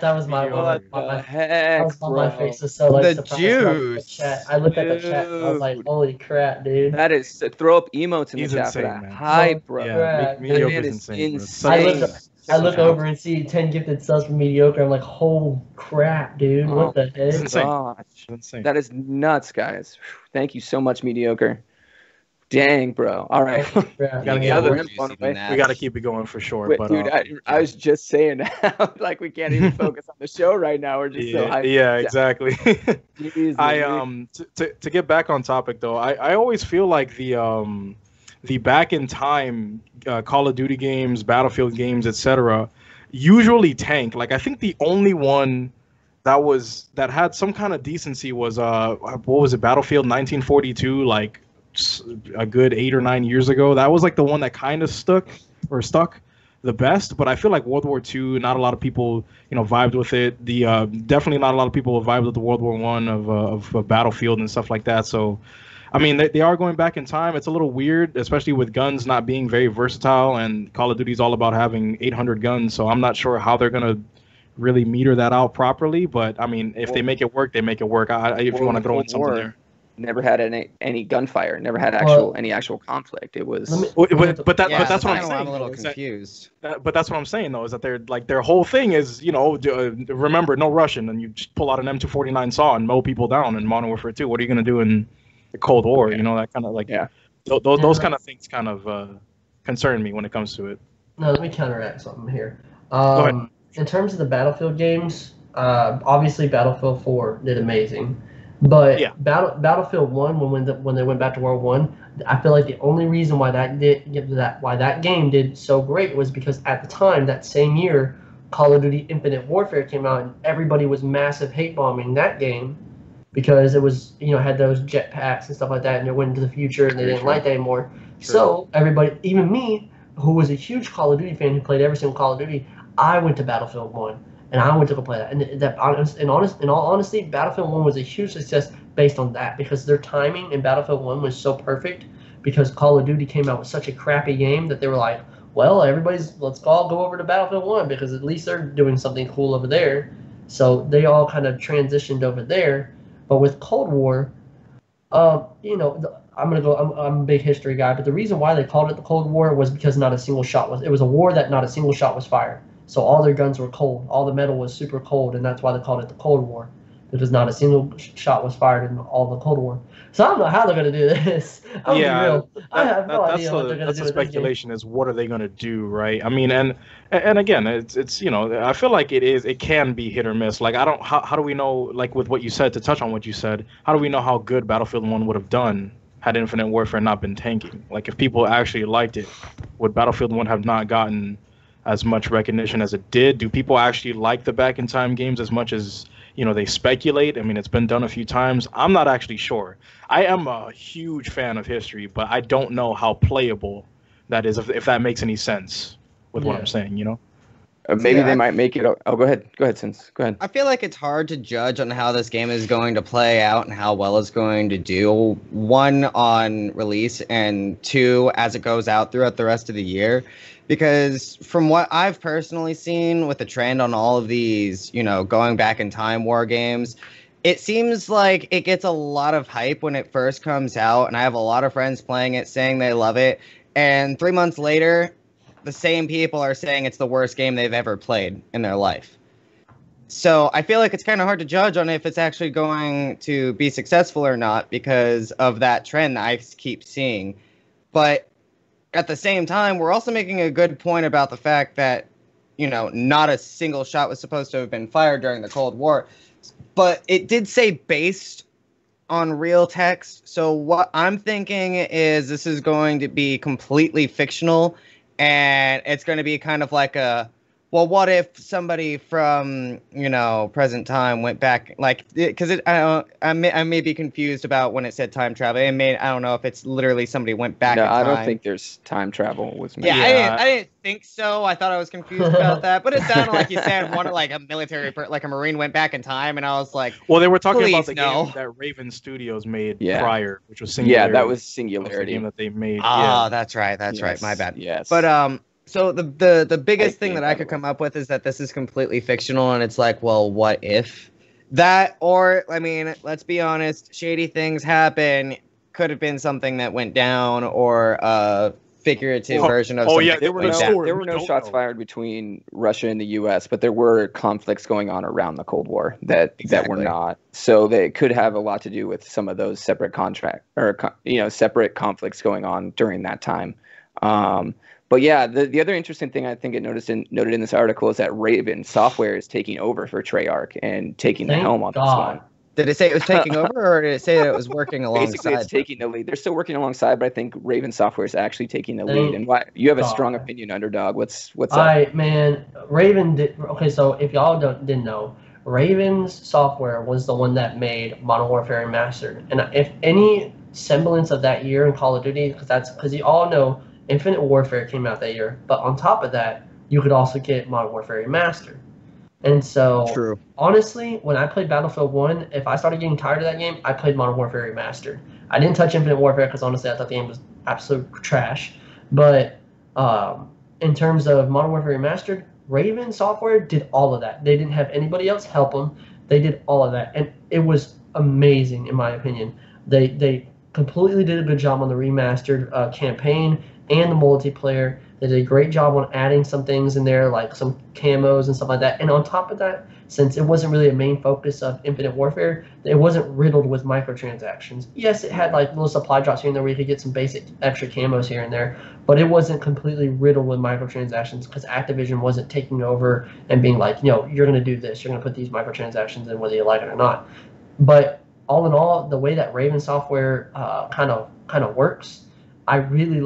That was my
what the heck, bro?
My face was so like
the
surprised.
juice.
I looked at the chat. And I was like, "Holy crap, dude!"
That is throw up emotes in the chat for that. Hi, bro.
Yeah,
Mediocre is insane.
I look over and see 10 gifted subs from Mediocre. I'm like, "Holy crap, dude! What the heck?"
Gosh. That is nuts, guys. Thank you so much, Mediocre. Dang, bro. All right.
We got to keep it going for sure.
Wait, dude, I was just saying like we can't even focus on the show right now. We're just so hyped.
Yeah, exactly. To get back on topic though, I always feel like the back in time Call of Duty games, Battlefield games, etc. usually tank. Like I think the only one that had some kind of decency was what was it, Battlefield 1942, like a good 8 or 9 years ago. That was like the one that kind of stuck the best. But I feel like World War II, not a lot of people vibed with it. The definitely not a lot of people vibed with the World War I of Battlefield and stuff like that. So I mean, they are going back in time. It's a little weird, especially with guns not being very versatile, and Call of Duty is all about having 800 guns. So I'm not sure how they're gonna really meter that out properly. But I mean, if they make it work, they make it work. If you want to throw in something there.
Never had any gunfire. Never had any actual conflict. It was.
But that's what I'm saying.
I'm a little confused.
But that's what I'm saying though, is that their whole thing is remember, no Russian, and you just pull out an M249 saw and mow people down in Modern Warfare 2. What are you gonna do in the Cold War? That kind of those kind of things kind of concern me when it comes to it.
No, let me counteract something here.
Go ahead.
In terms of the Battlefield games, obviously Battlefield 4 did amazing. But Battlefield 1, when they went back to World War I feel like the only reason why that game did so great was because at the time, that same year, Call of Duty Infinite Warfare came out, and everybody was massive hate bombing that game because it was had those jetpacks and stuff like that, and it went into the future, and they didn't like that anymore. True. So everybody, even me, who was a huge Call of Duty fan, who played every single Call of Duty, I went to Battlefield 1. And I went to go play that. And in all honesty, Battlefield 1 was a huge success based on that, because their timing in Battlefield 1 was so perfect, because Call of Duty came out with such a crappy game that they were like, well, let's all go over to Battlefield 1 because at least they're doing something cool over there. So they all kind of transitioned over there. But with Cold War, I'm a big history guy, but the reason why they called it the Cold War was because it was a war that not a single shot was fired. So all their guns were cold. All the metal was super cold, and that's why they called it the Cold War. Because not a single shot was fired in all the Cold War. So I don't know how they're going to do this. I have no idea what they're going to do.
That's the speculation, is what are they going to do, right? I mean, and again, it's I feel like it can be hit or miss. Like how do we know, like with what you said, to touch on what you said, how do we know how good Battlefield 1 would have done had Infinite Warfare not been tanking? Like if people actually liked it, would Battlefield 1 have not gotten as much recognition as it did? Do people actually like the back in time games as much as they speculate? I mean, it's been done a few times. I'm not actually sure. I am a huge fan of history, but I don't know how playable that is, if that makes any sense with what I'm saying.
Maybe they might make it. Oh, go ahead, Sins. Go ahead.
I feel like it's hard to judge on how this game is going to play out and how well it's going to do. One, on release, and two, as it goes out throughout the rest of the year. Because from what I've personally seen with the trend on all of these, going back in time war games, it seems like it gets a lot of hype when it first comes out. And I have a lot of friends playing it, saying they love it. And 3 months later, the same people are saying it's the worst game they've ever played in their life. So I feel like it's kind of hard to judge on if it's actually going to be successful or not because of that trend I keep seeing. But at the same time, we're also making a good point about the fact that, not a single shot was supposed to have been fired during the Cold War. But it did say based on real text. So what I'm thinking is this is going to be completely fictional, and it's going to be kind of like a well, what if somebody from, present time went back, because I may be confused about when it said time travel. I don't know if it's literally somebody went back in time.
I don't think there's time travel with me.
Yeah, I didn't think so. I thought I was confused about that, but it sounded like you said like a military, like a Marine went back in time, and I was like,
well, they were talking about the game that Raven Studios made prior, which was Singularity.
Yeah, that was Singularity.
That was the game that they made.
Oh, that's right. That's right. My bad.
Yes.
But so the biggest thing that I could come up with is that this is completely fictional, and it's like, well, what if that? Or, I mean, let's be honest, shady things happen. Could have been something that went down, or a figurative version of something.
There were no shots fired between Russia and the U.S., but there were conflicts going on around the Cold War that were not. So they could have a lot to do with some of those separate separate conflicts going on during that time. But yeah, the other interesting thing I think it noted in this article is that Raven Software is taking over for Treyarch and taking the helm on this one.
Did it say it was taking over, or did it say that it was working alongside?
Basically, it's taking the lead. They're still working alongside, but I think Raven Software is actually taking the lead. And why you have a strong opinion, Underdog? What's up?
Man, Raven did. Okay, so if y'all didn't know, Raven's Software was the one that made Modern Warfare Remastered. And if any semblance of that year in Call of Duty, because you all know Infinite Warfare came out that year, but on top of that, you could also get Modern Warfare Remastered. And so, honestly, when I played Battlefield 1, if I started getting tired of that game, I played Modern Warfare Remastered. I didn't touch Infinite Warfare because, honestly, I thought the game was absolute trash. But in terms of Modern Warfare Remastered, Raven Software did all of that. They didn't have anybody else help them. They did all of that. And it was amazing, in my opinion. They completely did a good job on the remastered campaign and the multiplayer. They did a great job on adding some things in there, like some camos and stuff like that. And on top of that, since it wasn't really a main focus of Infinite Warfare, it wasn't riddled with microtransactions. Yes, it had like little supply drops here and there where you could get some basic extra camos here and there, but it wasn't completely riddled with microtransactions because Activision wasn't taking over and being like, you're going to do this, you're going to put these microtransactions in whether you like it or not. But all in all, the way that Raven Software kind of works, I really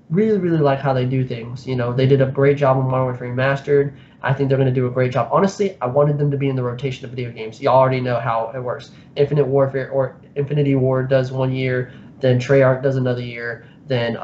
really like how they do things. They did a great job on Modern Warfare Remastered. I think they're going to do a great job. Honestly, I wanted them to be in the rotation of video games. Y'all already know how it works. Infinite Warfare or Infinity Ward does 1 year, then Treyarch does another year, then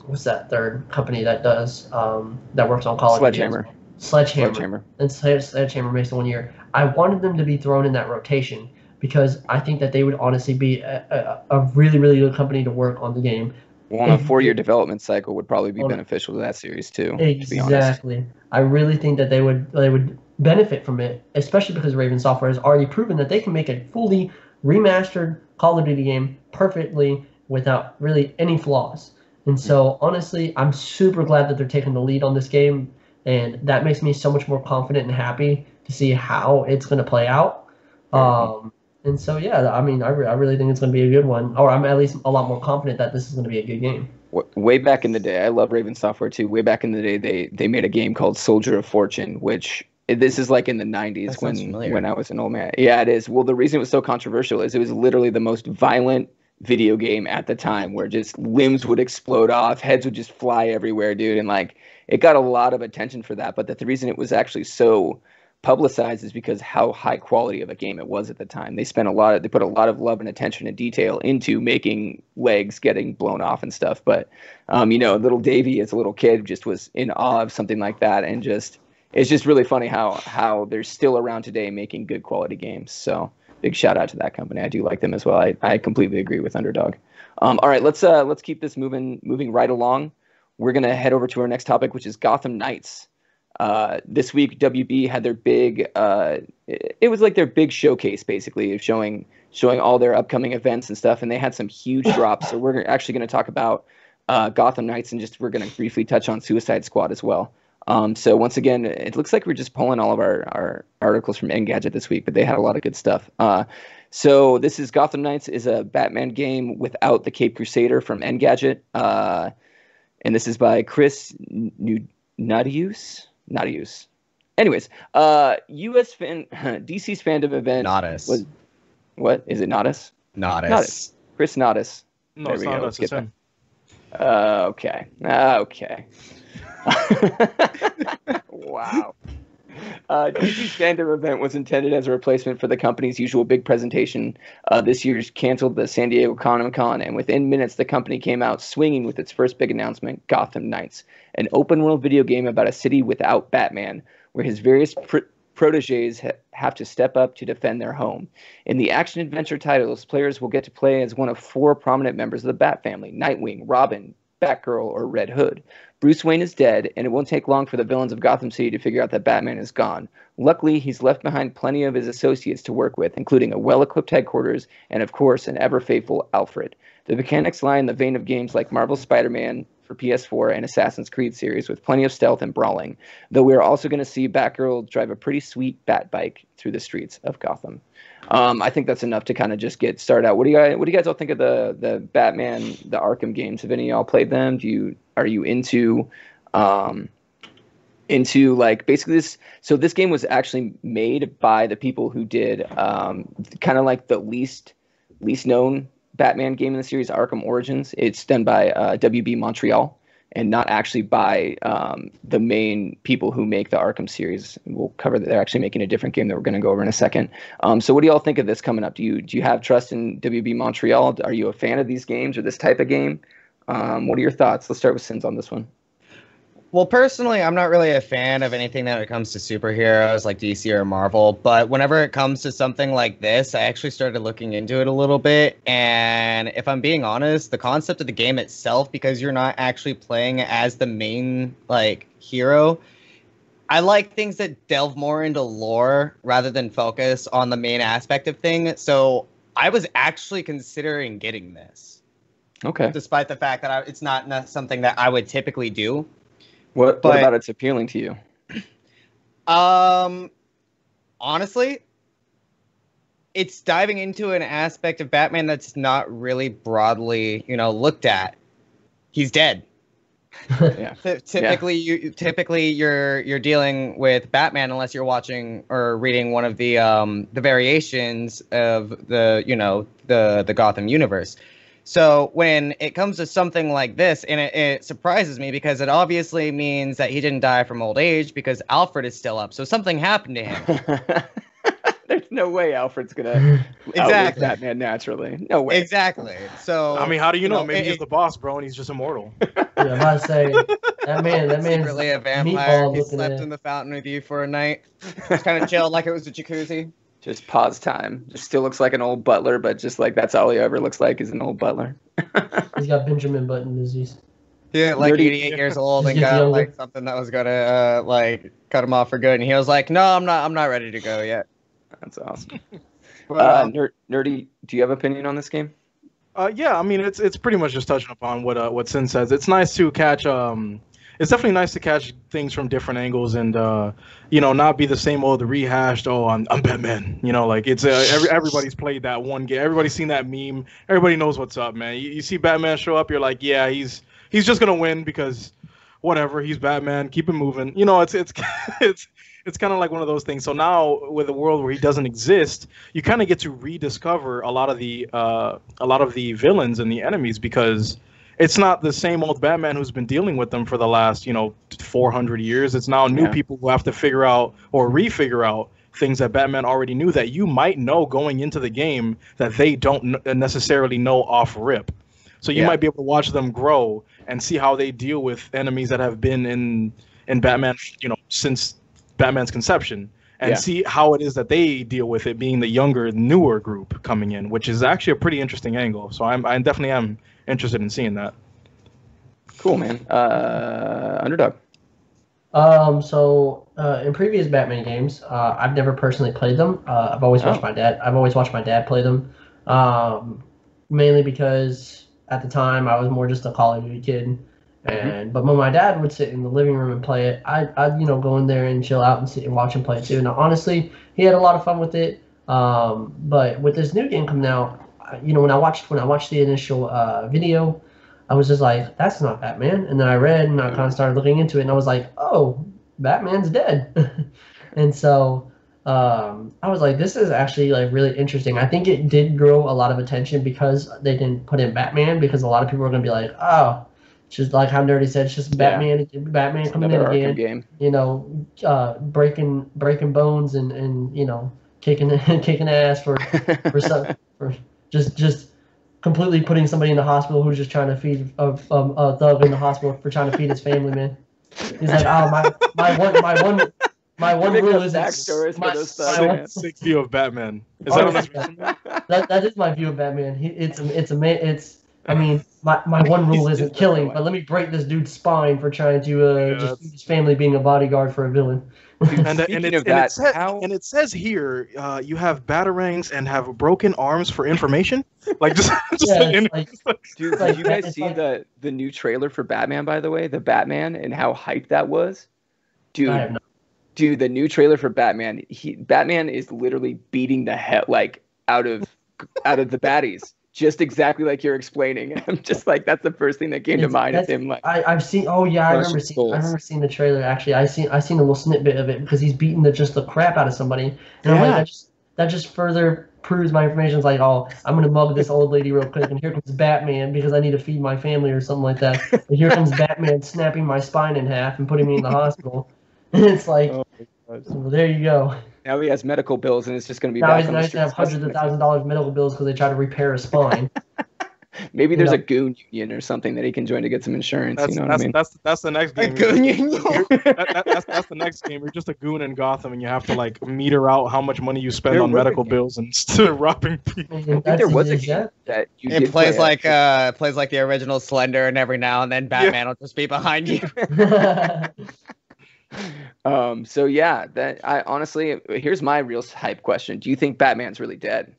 what's that third company that does that works on Call of Duty? Sledgehammer. And Sledgehammer makes it 1 year. I wanted them to be thrown in that rotation because I think that they would honestly be a really, really good company to work on the game.
Well, a 4-year development cycle would probably be beneficial to that series too.
Exactly. I really think that they would benefit from it, especially because Raven Software has already proven that they can make a fully remastered Call of Duty game perfectly without really any flaws. And so, honestly, I'm super glad that they're taking the lead on this game, and that makes me so much more confident and happy to see how it's going to play out. And so, yeah, I mean, I really think it's going to be a good one. Or I'm at least a lot more confident that this is going to be a good game.
Way back in the day, I love Raven Software too. Way back in the day, they made a game called Soldier of Fortune, which this is like in the 90s when I was an old man. Yeah, it is. Well, the reason it was so controversial is it was literally the most violent video game at the time where just limbs would explode off, heads would just fly everywhere, dude. And like it got a lot of attention for that. But the reason it was actually so publicized is because how high quality of a game it was at the time. They put a lot of love and attention and detail into making legs getting blown off and stuff. But little Davey as a little kid just was in awe of something like that, and it's just really funny how they're still around today making good quality games. So big shout out to that company. I do like them as well. I completely agree with Underdog. All right, let's keep this moving right along. We're gonna head over to our next topic, which is Gotham Knights. This week, WB had their big, it was like their big showcase, basically, of showing all their upcoming events and stuff, and they had some huge drops. So we're actually going to talk about Gotham Knights, and we're going to briefly touch on Suicide Squad as well. So once again, it looks like we're just pulling all of our articles from Engadget this week, but they had a lot of good stuff. So this is Gotham Knights is a Batman game without the Cape Crusader from Engadget, and this is by Chris Nadius. Anyways, DC's fandom event was what is it? Nodus. Chris Nodus.
No, there it's not us. It's him.
Okay. Wow. DC's fandom event was intended as a replacement for the company's usual big presentation. This year's canceled the San Diego Comic-Con, and within minutes, the company came out swinging with its first big announcement, Gotham Knights, an open-world video game about a city without Batman, where his various proteges have to step up to defend their home. In the action-adventure titles, players will get to play as one of 4 prominent members of the Bat family: Nightwing, Robin, Batgirl, or Red Hood. Bruce Wayne is dead, and it won't take long for the villains of Gotham City to figure out that Batman is gone. Luckily, he's left behind plenty of his associates to work with, including a well-equipped headquarters and, of course, an ever-faithful Alfred. The mechanics lie in the vein of games like Marvel's Spider-Man for PS4 and Assassin's Creed series, with plenty of stealth and brawling, though we are also going to see Batgirl drive a pretty sweet bat bike through the streets of Gotham. I think that's enough to kind of just get started out. What do you guys all think of the Batman, the Arkham games? Have any of y'all played them? Are you into like basically this? So this game was actually made by the people who did kind of like the least known Batman game in the series, Arkham Origins. It's done by WB Montreal, and not actually by the main people who make the Arkham series. We'll cover that. They're actually making a different game that we're going to go over in a second. So what do y'all think of this coming up? Do you have trust in WB Montreal? Are you a fan of these games or this type of game? What are your thoughts? Let's start with Sins on this one.
Well, personally, I'm not really a fan of anything that it comes to superheroes like DC or Marvel, but whenever it comes to something like this, I actually started looking into it a little bit, and if I'm being honest, the concept of the game itself, because you're not actually playing as the main, like, hero, I like things that delve more into lore rather than focus on the main aspect of things, so I was actually considering getting this.
Okay.
Despite the fact that it's not something that I would typically do.
What about it's appealing to you?
Honestly, it's diving into an aspect of Batman that's not really broadly, looked at. He's dead.
Yeah.
Typically, you're dealing with Batman unless you're watching or reading one of the variations of the Gotham universe. So when it comes to something like this, and it surprises me because it obviously means that he didn't die from old age because Alfred is still up. So something happened to him.
There's no way Alfred's gonna outlive Batman naturally. No way.
Exactly. So
I mean, how do you know? Maybe he's the boss, bro, and he's just immortal.
Yeah, I'm about to say that man's
secretly a vampire. He slept in the fountain with you for a night. Just kind of chilled like it was a jacuzzi.
Just pause time. Just still looks like an old butler, but just like that's all he ever looks like is an old butler.
He's got Benjamin Button disease.
Yeah, like 88 years old and got like something that was gonna like cut him off for good, and he was like, "No, I'm not ready to go yet."
That's awesome. Nerdy, do you have an opinion on this game?
Yeah, I mean it's pretty much just touching upon what Sin says. It's nice to catch it's definitely nice to catch things from different angles and not be the same old rehashed. Oh, I'm Batman. Like it's everybody's played that one game. Everybody's seen that meme. Everybody knows what's up, man. You see Batman show up, you're like, yeah, he's just gonna win because whatever. He's Batman. Keep it moving. It's kind of like one of those things. So now with a world where he doesn't exist, you kind of get to rediscover a lot of the villains and the enemies because it's not the same old Batman who's been dealing with them for the last 400 years. It's now new people who have to figure out or refigure out things that Batman already knew that you might know going into the game that they don't necessarily know off rip. So you might be able to watch them grow and see how they deal with enemies that have been in Batman, since Batman's conception, and see how it is that they deal with it being the younger, newer group coming in, which is actually a pretty interesting angle. So I definitely am interested in seeing that.
Cool, man. Underdog.
So in previous Batman games, I've never personally played them. I've always watched my dad. I've always watched my dad play them. Mainly because at the time I was more just a Call of Duty kid. But when my dad would sit in the living room and play it, I'd go in there and chill out and sit and watch him play it too. Now honestly, he had a lot of fun with it. But with this new game coming out, when I watched the initial video, I was just like, that's not Batman. And then I read and I kind of started looking into it, and I was like, oh, Batman's dead. And so I was like, this is actually like really interesting. I think it did grow a lot of attention because they didn't put in Batman, because a lot of people are gonna be like, oh, just like how Nerdy said, it's just Batman coming in again.
Game.
You know, breaking bones and you know kicking ass for just completely putting somebody in the hospital who's just trying to feed a thug in the hospital for trying to feed his family, man. He's like, oh my one rule is
sick view of Batman. Is that on this resume?
That is my view of Batman. I mean, my one rule isn't killing, but let me break this dude's spine for trying to just feed his family being a bodyguard for a villain.
It says here you have batarangs and have broken arms for information. Like just
dude, did you guys see the new trailer for Batman? By the way, the Batman and how hyped that was, dude. Dude, the new trailer for Batman. Batman is literally beating the hell out of the baddies. Just exactly like you're explaining. I'm just like, that's the first thing that came to mind of him. Like,
I've seen. Oh yeah, I remember seeing the trailer. Actually, I seen a little snippet of it because he's beating the crap out of somebody, and I'm like, that just further proves my information. It's like, oh, I'm gonna mug this old lady real quick, and here comes Batman because I need to feed my family or something like that. And here comes Batman snapping my spine in half and putting me in the hospital. And it's like, well, there you go.
Now he has medical bills, and it's just going to be
now he's going to have hundreds of $1,000s medical bills because they try to repair a spine.
Maybe there's a goon union or something that he can join to get some insurance. What I mean?
That's the next game.
A goon union.
That's the next game. You're just a goon in Gotham, and you have to like meter out how much money you spend on medical bills instead of robbing people.
I think there was a game that you
it plays like the original Slender, and every now and then Batman will just be behind you.
So yeah, that I honestly, here's my real hype question. Do you think Batman's really dead?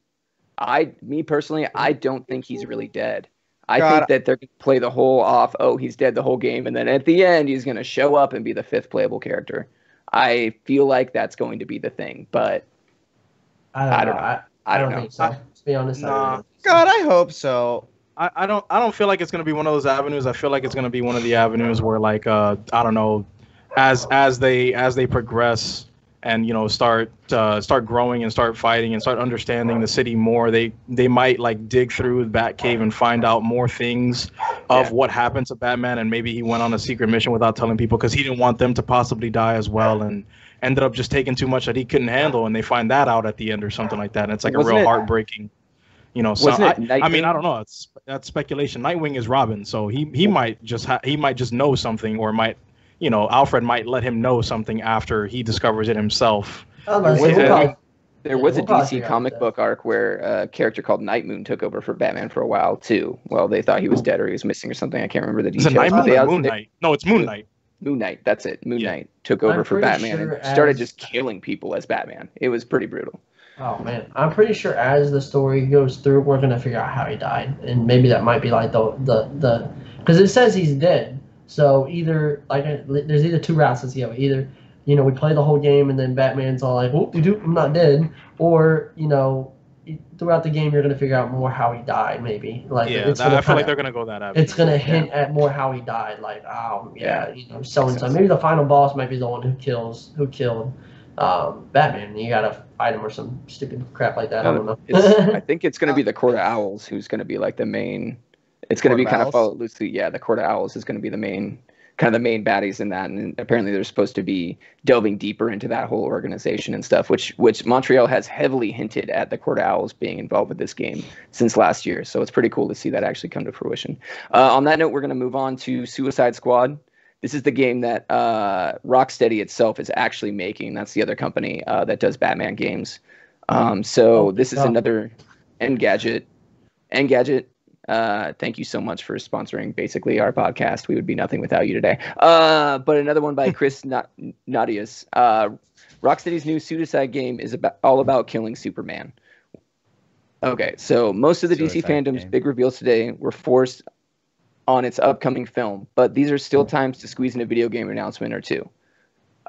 Me personally, I don't think he's really dead. I think that they're going to play the whole off, oh, he's dead the whole game, and then at the end, he's going to show up and be the 5th playable character. I feel like that's going to be the thing, but I don't know.
I don't think so. To be honest,
God, I hope so.
I don't feel like it's going to be one of those avenues. I feel like it's going to be one of the avenues where, like, I don't know, as they progress and start growing and start fighting and start understanding the city more, they might like dig through the Batcave and find out more things of what happened to Batman, and maybe he went on a secret mission without telling people because he didn't want them to possibly die as well, and ended up just taking too much that he couldn't handle, and they find that out at the end or something like that, and it's like heartbreaking. I mean, I don't know. That's speculation. Nightwing is Robin, so he might just know something, or might. Alfred might let him know something after he discovers it himself.
There was a DC comic book arc where a character called Nightmoon took over for Batman for a while too. Well, they thought he was dead or he was missing or something. I can't remember the details.
Is it Nightmoon or Moon Knight? No, it's Moon Knight.
Moon Knight, that's it. Moon Knight took over for Batman and started just killing people as Batman. It was pretty brutal.
Oh man, I'm pretty sure as the story goes through, we're gonna figure out how he died, and maybe that might be like the because it says he's dead. So there's either two routes to go. Either, we play the whole game and then Batman's all like, I'm not dead. Or, throughout the game, you're going to figure out more how he died, maybe. Like,
I feel like they're going to go that avenue.
It's going to hint at more how he died. Like, so-and-so. Maybe the final boss might be the one who killed Batman. You got to fight him or some stupid crap like that. I don't know.
I think it's going to be the Court of Owls who's going to be like the main... It's going to be kind of followed loosely. Yeah, the Court of Owls is going to be the main baddies in that, and apparently they're supposed to be delving deeper into that whole organization and stuff, which Montreal has heavily hinted at the Court of Owls being involved with this game since last year. So it's pretty cool to see that actually come to fruition. On that note, we're going to move on to Suicide Squad. This is the game that Rocksteady itself is actually making. That's the other company that does Batman games. This is another Engadget. Thank you so much for sponsoring basically our podcast. We would be nothing without you today. But another one by Chris Nadius. Rocksteady's new Suicide game is all about killing Superman. Okay, so most of the DC fandom's big reveals today were forced on its upcoming film, but these are still times to squeeze in a video game announcement or two.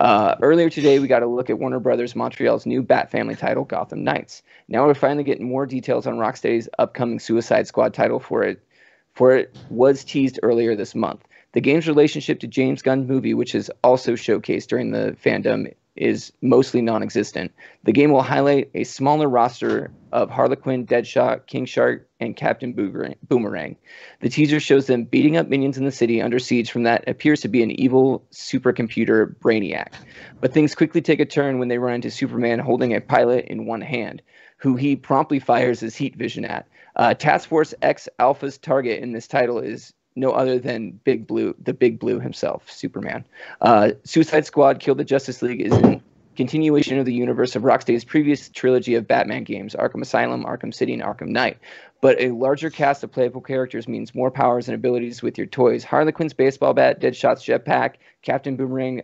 Earlier today, we got a look at Warner Brothers Montreal's new Bat Family title, Gotham Knights. Now we're finally getting more details on Rocksteady's upcoming Suicide Squad title for it was teased earlier this month. The game's relationship to James Gunn's movie, which is also showcased during the fandom is mostly non-existent. The game will highlight a smaller roster of Harlequin, Deadshot, King Shark, and Captain Boomerang. The teaser shows them beating up minions in the city under siege from that appears to be an evil supercomputer Brainiac. But things quickly take a turn when they run into Superman holding a pilot in one hand, who he promptly fires his heat vision at. Task Force X Alpha's target in this title is no other than the Big Blue himself, Superman. Suicide Squad Kill the Justice League is a continuation of the universe of Rocksteady's previous trilogy of Batman games, Arkham Asylum, Arkham City, and Arkham Knight. But a larger cast of playable characters means more powers and abilities with your toys. Harlequin's baseball bat, Deadshot's jetpack, Captain Boomerang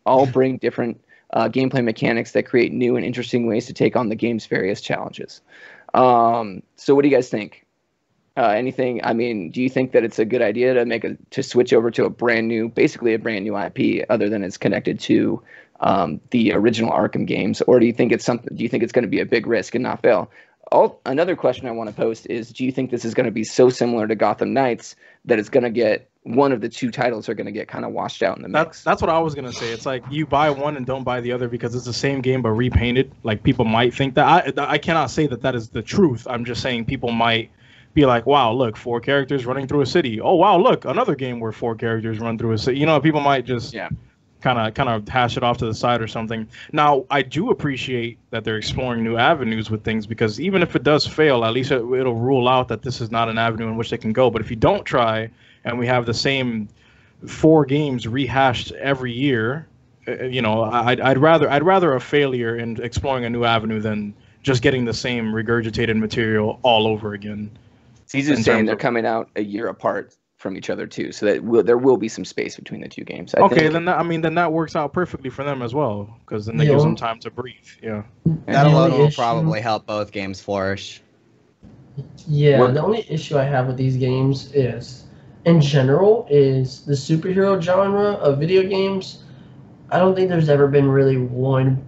all bring different gameplay mechanics that create new and interesting ways to take on the game's various challenges. So what do you guys think? Anything? I mean, do you think that it's a good idea to switch over to basically a brand new IP, other than it's connected to the original Arkham games, or do you think it's going to be a big risk and not fail? Another question I want to post is: do you think this is going to be so similar to Gotham Knights that it's going to get one of the two titles are going to get kind of washed out in the mix?
That's what I was going to say. It's like you buy one and don't buy the other because it's the same game but repainted. Like, people might think that. I cannot say that is the truth. I'm just saying people might be like, wow, look, 4 characters running through a city. Oh, wow, look, another game where 4 characters run through a city. You know, people might just kind of hash it off to the side or something. Now, I do appreciate that they're exploring new avenues with things, because even if it does fail, at least it'll rule out that this is not an avenue in which they can go. But if you don't try and we have the same 4 games rehashed every year, I'd rather a failure in exploring a new avenue than just getting the same regurgitated material all over again.
Caesar's saying they're coming out a year apart from each other too, so that there will be some space between the two games.
Then that works out perfectly for them as well, because then they gives them time to breathe. Yeah,
that alone will probably help both games flourish.
Yeah, the only issue I have with these games is, in general, is the superhero genre of video games. I don't think there's ever been really one,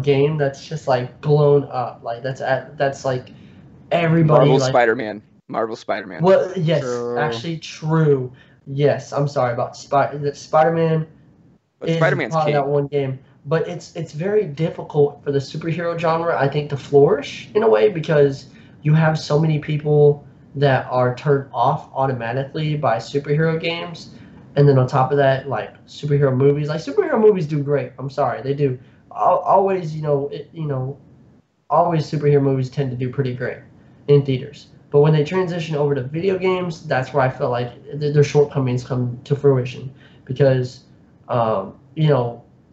game that's just like blown up. Like that's like everybody.
Marvel Spider-Man.
Well, yes, actually true. Yes, I'm sorry about Spider-Man.
But Spider-Man's
probably that one game, but it's very difficult for the superhero genre, I think, to flourish in a way, because you have so many people that are turned off automatically by superhero games, and then on top of that, like superhero movies. Like, superhero movies do great. I'm sorry, they do. Always, always superhero movies tend to do pretty great in theaters. But when they transition over to video games, that's where I feel like their shortcomings come to fruition. Because,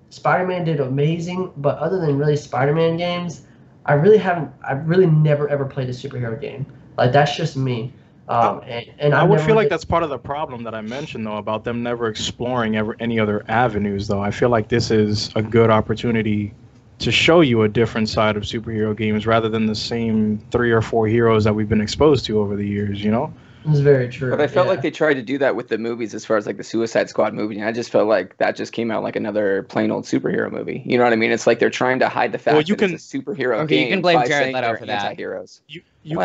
Spider-Man did amazing, but other than really Spider-Man games, I've really never ever played a superhero game. Like, that's just me. And
I would feel like that's part of the problem that I mentioned, though, about them never exploring any other avenues, though. I feel like this is a good opportunity to show you a different side of superhero games rather than the same 3 or 4 heroes that we've been exposed to over the years,
It's very true.
But I felt like they tried to do that with the movies, as far as like the Suicide Squad movie, and I just felt like that just came out like another plain old superhero movie. You know what I mean? It's like they're trying to hide the fact that it's a superhero game.
You can blame
by
Jared Leto
saying
for
they're
that.
Anti-heroes.
You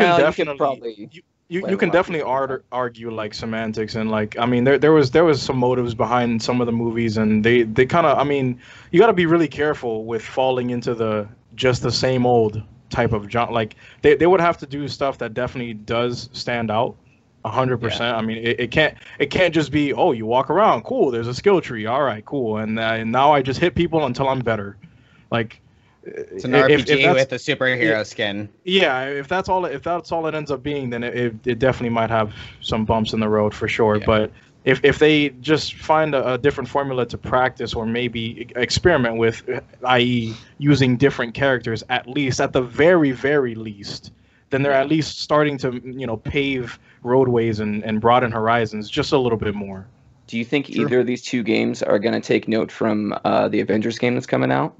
can definitely argue like semantics, and like, I mean, there was some motives behind some of the movies, and they kind of, I mean, you got to be really careful with falling into the same old type of genre. Like, they would have to do stuff that definitely does stand out 100%. I mean, it can't just be, oh, you walk around, cool, there's a skill tree, all right, cool, and now I just hit people until I'm better. Like,
it's an RPG with a superhero skin.
Yeah, if that's all it ends up being, then it definitely might have some bumps in the road for sure. Yeah. But if they just find a different formula to practice, or maybe experiment with, i.e. using different characters, at the very, very least, then they're at least starting to, pave roadways and broaden horizons just a little bit more.
Do you think either of these two games are going to take note from the Avengers game that's coming out?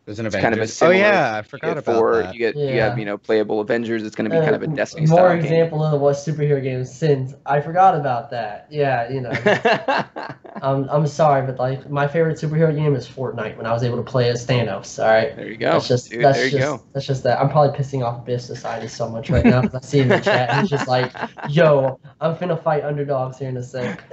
There's an Avengers. Kind of a similar, I forgot about that.
You have playable Avengers. It's going to be kind of a Destiny style
game. More example of what superhero games sins. I forgot about that. Yeah, I'm sorry, but like, my favorite superhero game is Fortnite, when I was able to play as Thanos. All right.
There you go.
That's just that. I'm probably pissing off Biff Society so much right now, because I see him in the chat. He's just like, "Yo, I'm finna fight underdogs here in a sec."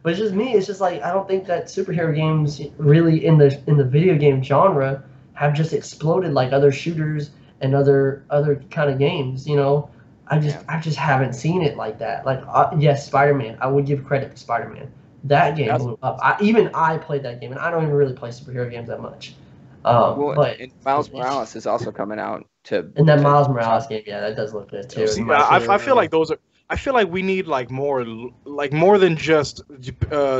But it's just me. It's just like I don't think that superhero games really in the video game genre have just exploded like other shooters and other kind of games. You know, I just haven't seen it like that. Like yes, Spider-Man. I would give credit to Spider-Man. That game blew up. I played that game, and I don't even really play superhero games that much. But
Miles Morales is also coming out
and that Miles Morales game, yeah, that does look good too.
See, I feel like those are. I feel like we need like more than just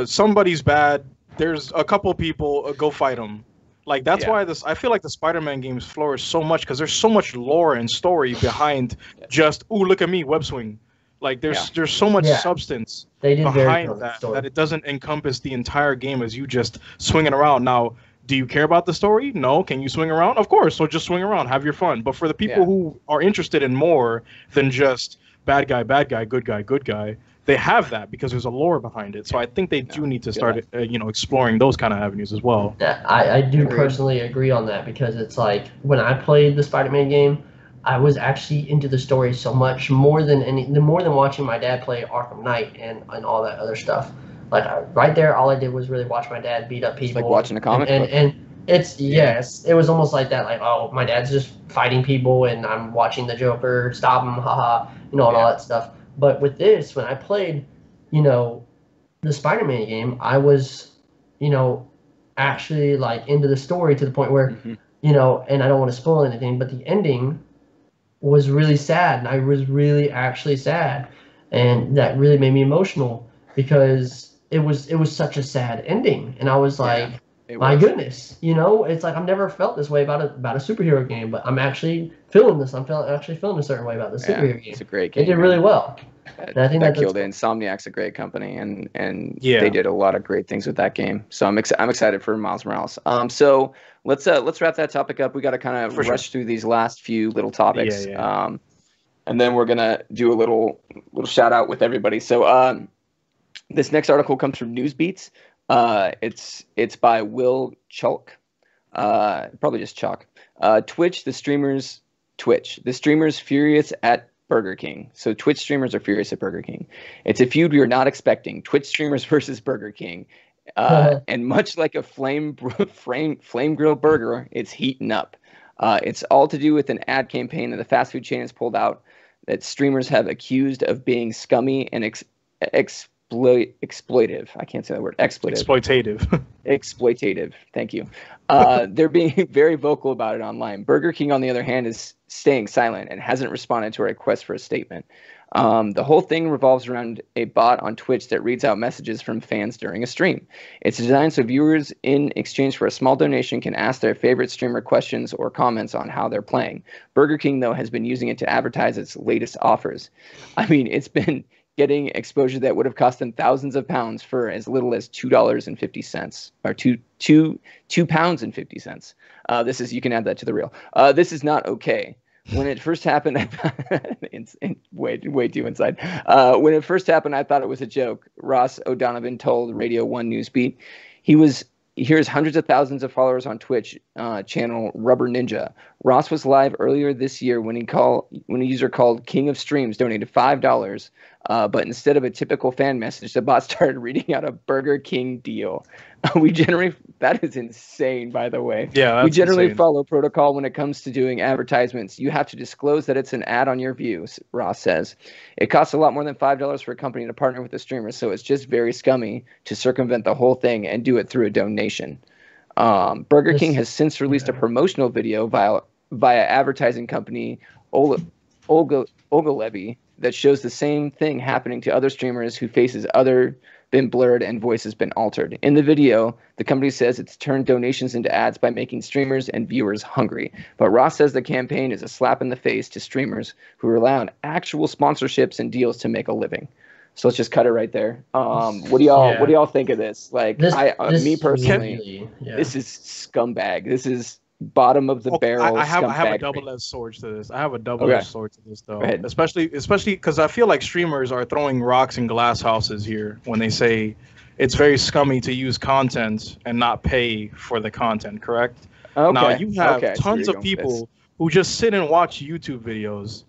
somebody's bad. There's a couple people, go fight them. Like that's why I feel like the Spider-Man games flourish so much because there's so much lore and story behind just look at me web swing. Like there's so much substance behind that it doesn't encompass the entire game as you just swinging around. Now, do you care about the story? No. Can you swing around? Of course. So just swing around, have your fun. But for the people who are interested in more than just bad guy, good guy, they have that because there's a lore behind it. So I think they do need to start, exploring those kind of avenues as well.
Yeah, I do personally agree on that because it's like when I played the Spider-Man game, I was actually into the story so much more than watching my dad play Arkham Knight and all that other stuff. Like right there, all I did was really watch my dad beat up people.
It's like watching a comic book.
And it was almost like that. Like, oh, my dad's just fighting people, and I'm watching the Joker stop him, haha, and all that stuff. But with this, when I played, the Spider-Man game, I was, actually like into the story to the point where, and I don't want to spoil anything, but the ending was really sad, and I was really actually sad, and that really made me emotional because it was such a sad ending, and I was like, my goodness, it's like I've never felt this way about a superhero game, but I'm actually feeling this. Actually feeling a certain way about the superhero game.
It's a great game.
It did really well. And I think
that killed it. Insomniac's a great company, and they did a lot of great things with that game. So I'm excited for Miles Morales. So let's wrap that topic up. We got to kind of rush through these last few little topics, and then we're gonna do a little shout out with everybody. So this next article comes from Newsbeats. It's by Will Chalk, probably just Chalk. Twitch, the streamers furious at Burger King. So Twitch streamers are furious at Burger King. It's a feud we were not expecting. Twitch streamers versus Burger King. And much like a flame grilled burger, it's heating up. It's all to do with an ad campaign that the fast food chain has pulled out that streamers have accused of being scummy and exploitive. I can't say that word.
Exploitative.
Exploitative. Thank you. They're being very vocal about it online. Burger King, on the other hand, is staying silent and hasn't responded to a request for a statement. The whole thing revolves around a bot on Twitch that reads out messages from fans during a stream. It's designed so viewers, in exchange for a small donation, can ask their favorite streamer questions or comments on how they're playing. Burger King, though, has been using it to advertise its latest offers. I mean, it's been getting exposure that would have cost them thousands of pounds for as little as $2.50 or £2.50. This is, you can add that to the reel. This is not okay. When it first happened, it's way too inside. When it first happened, I thought it was a joke. Ross O'Donovan told Radio 1 Newsbeat. He has hundreds of thousands of followers on Twitch channel Rubber Ninja. Ross was live earlier this year when a user called King of Streams donated $5. But instead of a typical fan message, the bot started reading out a Burger King deal. That is insane, by the way.
Yeah,
we generally
insane.
Follow protocol when it comes to doing advertisements. You have to disclose that it's an ad on your views, Ross says. It costs a lot more than $5 for a company to partner with a streamer, so it's just very scummy to circumvent the whole thing and do it through a donation. Burger King has since released a promotional video via advertising company Ogilvy that shows the same thing happening to other streamers whose faces been blurred and voices been altered. In the video, the company says it's turned donations into ads by making streamers and viewers hungry. But Ross says the campaign is a slap in the face to streamers who rely on actual sponsorships and deals to make a living. So let's just cut it right there. What do y'all think of this? Like, me personally, this is scumbag. This is bottom of the barrel.
I have a double-edged sword to this. I have a double-edged sword to this, though. Especially because I feel like streamers are throwing rocks in glass houses here when they say it's very scummy to use content and not pay for the content. Correct? Okay. Now you have tons of people who just sit and watch YouTube videos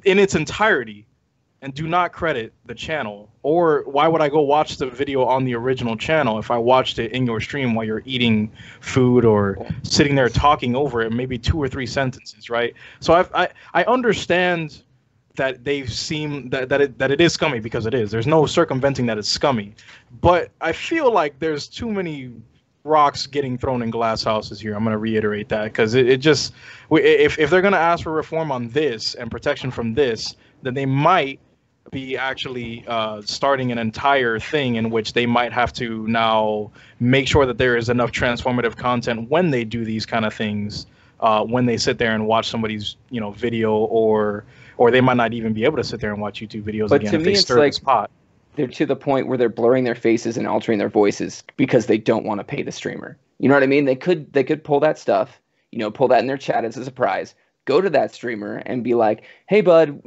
in its entirety, and do not credit the channel. Or why would I go watch the video on the original channel if I watched it in your stream while you're eating food or sitting there talking over it, maybe 2 or 3 sentences, right? So I understand that they seem that it is scummy, because it is. There's no circumventing that it's scummy. But I feel like there's too many rocks getting thrown in glass houses here. I'm going to reiterate that, because it just, if they're going to ask for reform on this and protection from this, then they might be actually starting an entire thing in which they might have to now make sure that there is enough transformative content when they do these kind of things, when they sit there and watch somebody's video, or they might not even be able to sit there and watch YouTube videos again if they stir this pot.
They're to the point where they're blurring their faces and altering their voices because they don't want to pay the streamer. You know what I mean? They could pull that stuff, pull that in their chat as a surprise, go to that streamer and be like, hey, bud,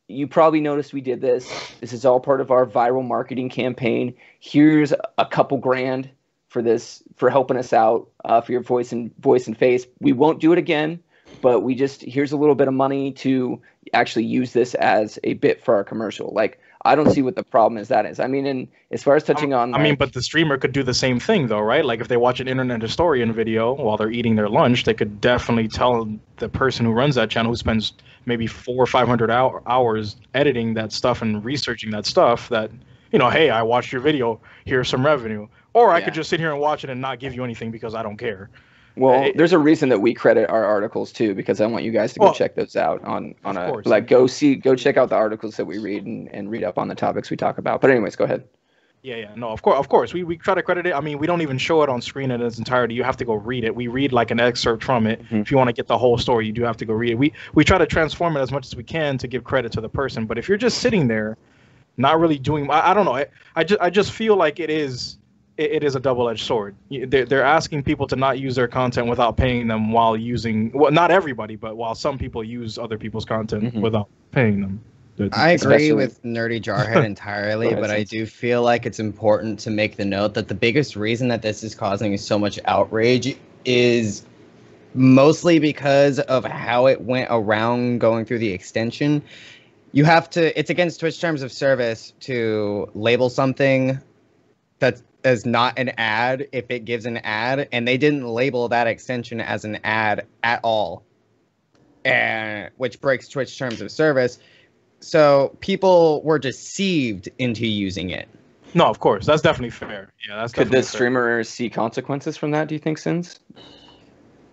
you probably noticed we did this. This is all part of our viral marketing campaign. Here's a couple grand for this, for helping us out, for your voice and face. We won't do it again, but here's a little bit of money to actually use this as a bit for our commercial. Like, I don't see what the problem is. I mean, and as far as touching on,
but the streamer could do the same thing though, right? Like if they watch an internet historian video while they're eating their lunch, they could definitely tell the person who runs that channel, who spends maybe 400 or 500 hours editing that stuff and researching that stuff, that, hey, I watched your video, here's some revenue. Or I could just sit here and watch it and not give you anything because I don't care.
Well, there's a reason that we credit our articles too, because I want you guys to go check those out go check out the articles that we read and read up on the topics we talk about. But anyways, go ahead.
Yeah, no, of course, we try to credit it. I mean, we don't even show it on screen in its entirety. You have to go read it. We read like an excerpt from it. Mm-hmm. If you want to get the whole story, you do have to go read it. We try to transform it as much as we can to give credit to the person. But if you're just sitting there, not really doing, I don't know. I just feel like it is a double-edged sword. They're asking people to not use their content without paying them, while using, well, not everybody, but while some people use other people's content without paying them.
I agree with Nerdy Jarhead entirely, but I do feel like it's important to make the note that the biggest reason that this is causing so much outrage is mostly because of how it went around going through the extension. It's against Twitch terms of service to label something that is not an ad if it gives an ad, and they didn't label that extension as an ad at all, and which breaks Twitch terms of service. So people were deceived into using it.
No, of course, that's definitely fair. Yeah, that's
could the streamer see consequences from that? Do you think, Sins?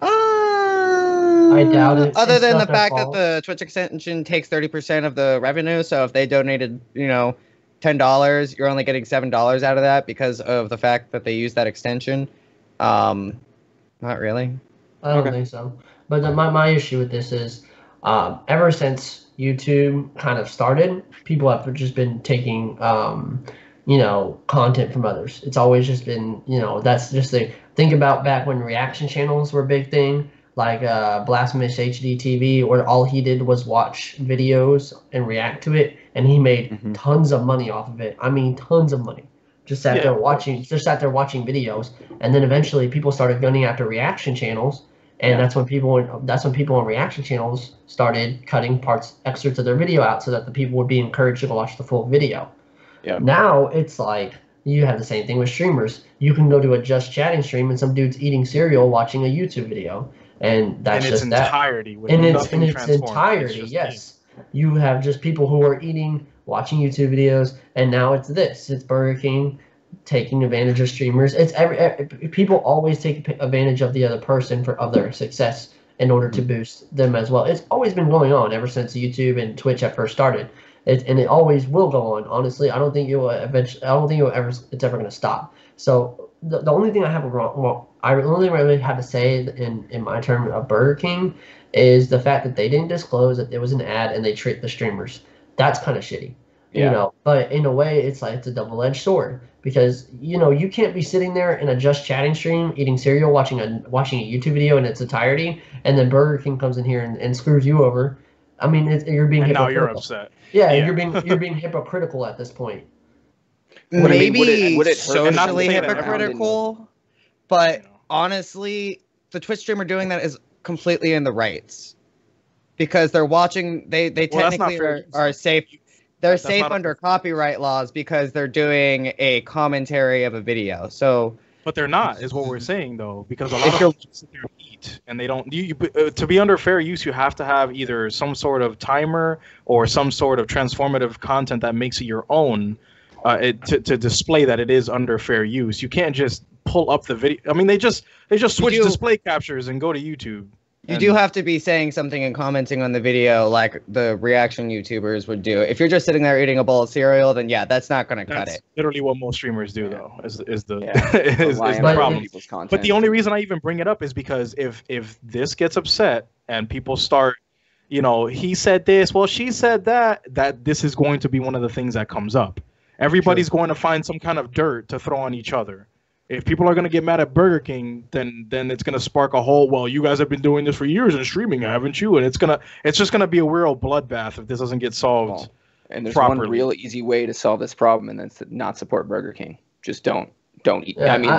I doubt it.
Other than the fact that the Twitch extension takes 30% of the revenue, so if they donated, $10, you're only getting $7 out of that because of the fact that they use that extension. Not really.
I don't think so. But my issue with this is, ever since YouTube kind of started, people have just been taking, content from others. It's always just been, that's just the think about back when reaction channels were a big thing, like Blasphemous HD TV, where all he did was watch videos and react to it, and he made tons of money off of it. I mean, tons of money. Just sat there watching videos, and then eventually people started gunning after reaction channels. And that's when people on reaction channels started cutting excerpts of their video out so that the people would be encouraged to go watch the full video. Yeah. Now it's like you have the same thing with streamers. You can go to a just chatting stream and some dude's eating cereal watching a YouTube video, and that's just that. In its entirety, yes. You have just people who are watching YouTube videos, and now it's this. It's Burger King taking advantage of streamers. It's people always take advantage of the other person of their success in order to boost them as well. It's always been going on ever since YouTube and Twitch at first started, and it always will go on. Honestly, I don't think it will eventually. I don't think it's ever going to stop. So the only thing I have I only really have to say in my term of Burger King is the fact that they didn't disclose that it was an ad and they tricked the streamers. That's kind of shitty. But in a way, it's a double-edged sword, because you can't be sitting there in a just chatting stream eating cereal watching a YouTube video in its entirety, and then Burger King comes in here and screws you over. I mean, you're being hypocritical. Now you're upset. Yeah, you're being hypocritical at this point.
Maybe would it socially hypocritical, but honestly, the Twitch streamer doing that is completely in the rights, because they're watching. They technically are safe. they're safe under copyright laws because they're doing a commentary of a video. So,
but they're not, is what we're saying though, because a lot of people sit there and eat, and they don't. To be under fair use, you have to have either some sort of timer or some sort of transformative content that makes it your own, to display that it is under fair use. You can't just pull up the video. I mean, they just switch display captures and go to YouTube.
You do have to be saying something and commenting on the video like the reaction YouTubers would do. If you're just sitting there eating a bowl of cereal, then yeah, that's not going to cut it.
Literally what most streamers do, though, is the problem. But the only reason I even bring it up is because if this gets upset and people start, he said this, well, she said that this is going to be one of the things that comes up. Everybody's going to find some kind of dirt to throw on each other. If people are going to get mad at Burger King, then it's going to spark a whole, well, you guys have been doing this for years in streaming, haven't you? And it's just going to be a real bloodbath if this doesn't get solved.
And there's
properly.
one real easy way to solve this problem, and that's to not support Burger King. Just don't eat.
Yeah,
I mean,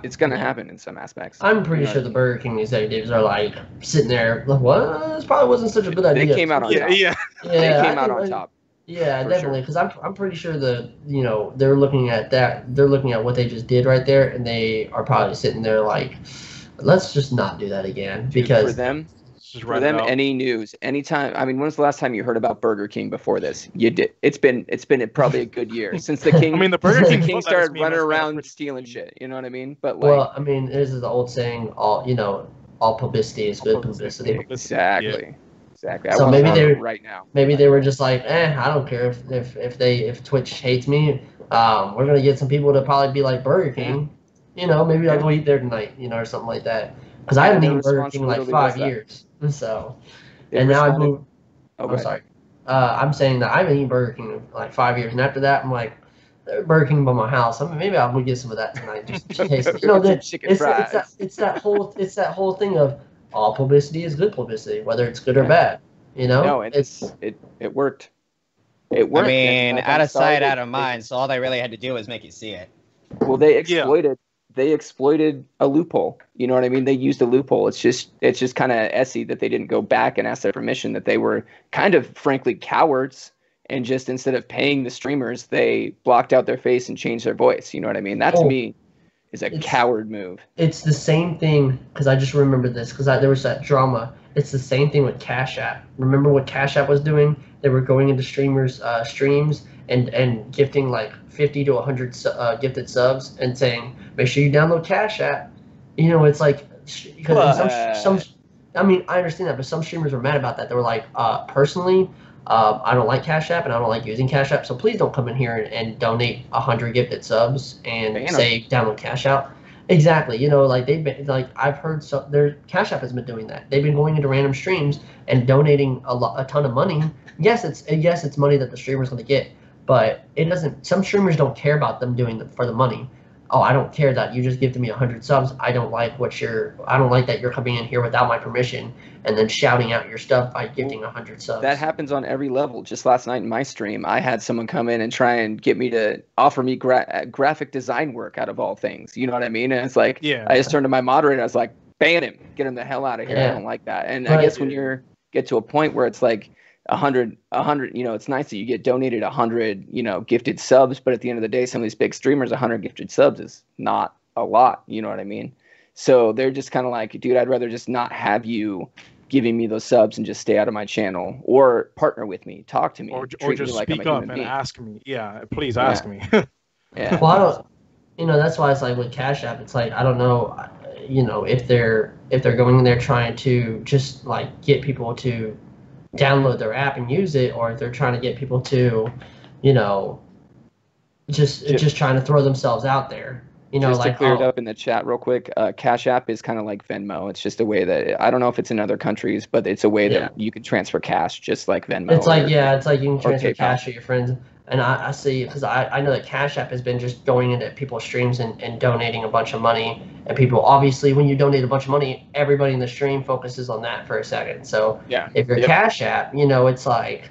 it's going to happen in some aspects.
I'm pretty sure the Burger King executives are like sitting there, like, what? This probably wasn't such a good idea.
They came out on top.
Yeah,
they came out on top.
Yeah, definitely. Because I'm pretty sure they're looking at that. They're looking at what they just did right there, and they are probably sitting there like, let's just not do that again. Because
for them, any news, anytime. I mean, when was the last time you heard about Burger King before this? You did. It's been probably a good year since the King.
I mean, the Burger King
started running around stealing shit. You know what I mean? But
well, I mean, this is the old saying: all publicity is good publicity.
Exactly.
Yeah.
Exactly.
So maybe they
right now.
Maybe they were just like, I don't care if Twitch hates me. We're gonna get some people to probably be like Burger King. Maybe I'll go eat there tonight. Or something like that. Because I haven't eaten Burger King in like 5 years. So, and now I moved. I'm sorry. I'm saying that I haven't eaten Burger King in like 5 years, and after that, I'm like, Burger King by my house. I mean, maybe I'll go get some of that tonight. Just taste it. It's that whole thing of. All publicity is good publicity, whether it's good or bad.
No, it worked. It worked.
I mean, out of sight, out of mind. So all they really had to do was make you see it.
Well, they exploited a loophole. You know what I mean? They used a loophole. It's just kind of essy that they didn't go back and ask their permission. That they were kind of, frankly, cowards, and just instead of paying the streamers, they blocked out their face and changed their voice. You know what I mean? That to me is a coward move.
It's the same thing, because I just remember this, because there was that drama. It's the same thing with Cash App. Remember what Cash App was doing? They were going into streamers' streams and gifting like 50 to 100 gifted subs and saying, make sure you download Cash App. It's like, because some I mean, I understand that, but some streamers were mad about that. They were like, personally, I don't like Cash App and I don't like using Cash App, so please don't come in here and donate 100 gifted subs and say download Cash App. Exactly, like they've been I've heard their Cash App has been doing that. They've been going into random streams and donating a ton of money. Yes, it's money that the streamer's going to get, but it doesn't. Some streamers don't care about them doing it for the money. Oh, I don't care that you just gifted me 100 subs. I don't like that you're coming in here without my permission and then shouting out your stuff by gifting 100 subs.
That happens on every level. Just last night in my stream, I had someone come in and try and get me to offer me graphic design work out of all things. You know what I mean? And it's like, I just turned to my moderator. I was like, ban him, get him the hell out of here. I don't like that. And I guess when get to a point where it's like 100, it's nice that you get donated 100, gifted subs, but at the end of the day, some of these big streamers, 100 gifted subs is not a lot. You know what I mean? So they're just kind of like, dude, I'd rather just not have you giving me those subs and just stay out of my channel, or partner with me, talk to me,
or just like speak up and ask me. Yeah, please ask me.
Yeah. Well, I don't, that's why it's like with Cash App, it's like, I don't know, if they're going in there trying to just like get people to download their app and use it, or if they're trying to get people to, just trying to throw themselves out there.
Just to clear it up in the chat real quick, Cash App is kind of like Venmo. It's just a way that, I don't know if it's in other countries, but it's a way that you can transfer cash just like Venmo.
It's like, it's like you can transfer cash to your friends. And I see, because I know that Cash App has been just going into people's streams and donating a bunch of money. And people, obviously, when you donate a bunch of money, everybody in the stream focuses on that for a second. So if you're Cash App, it's like,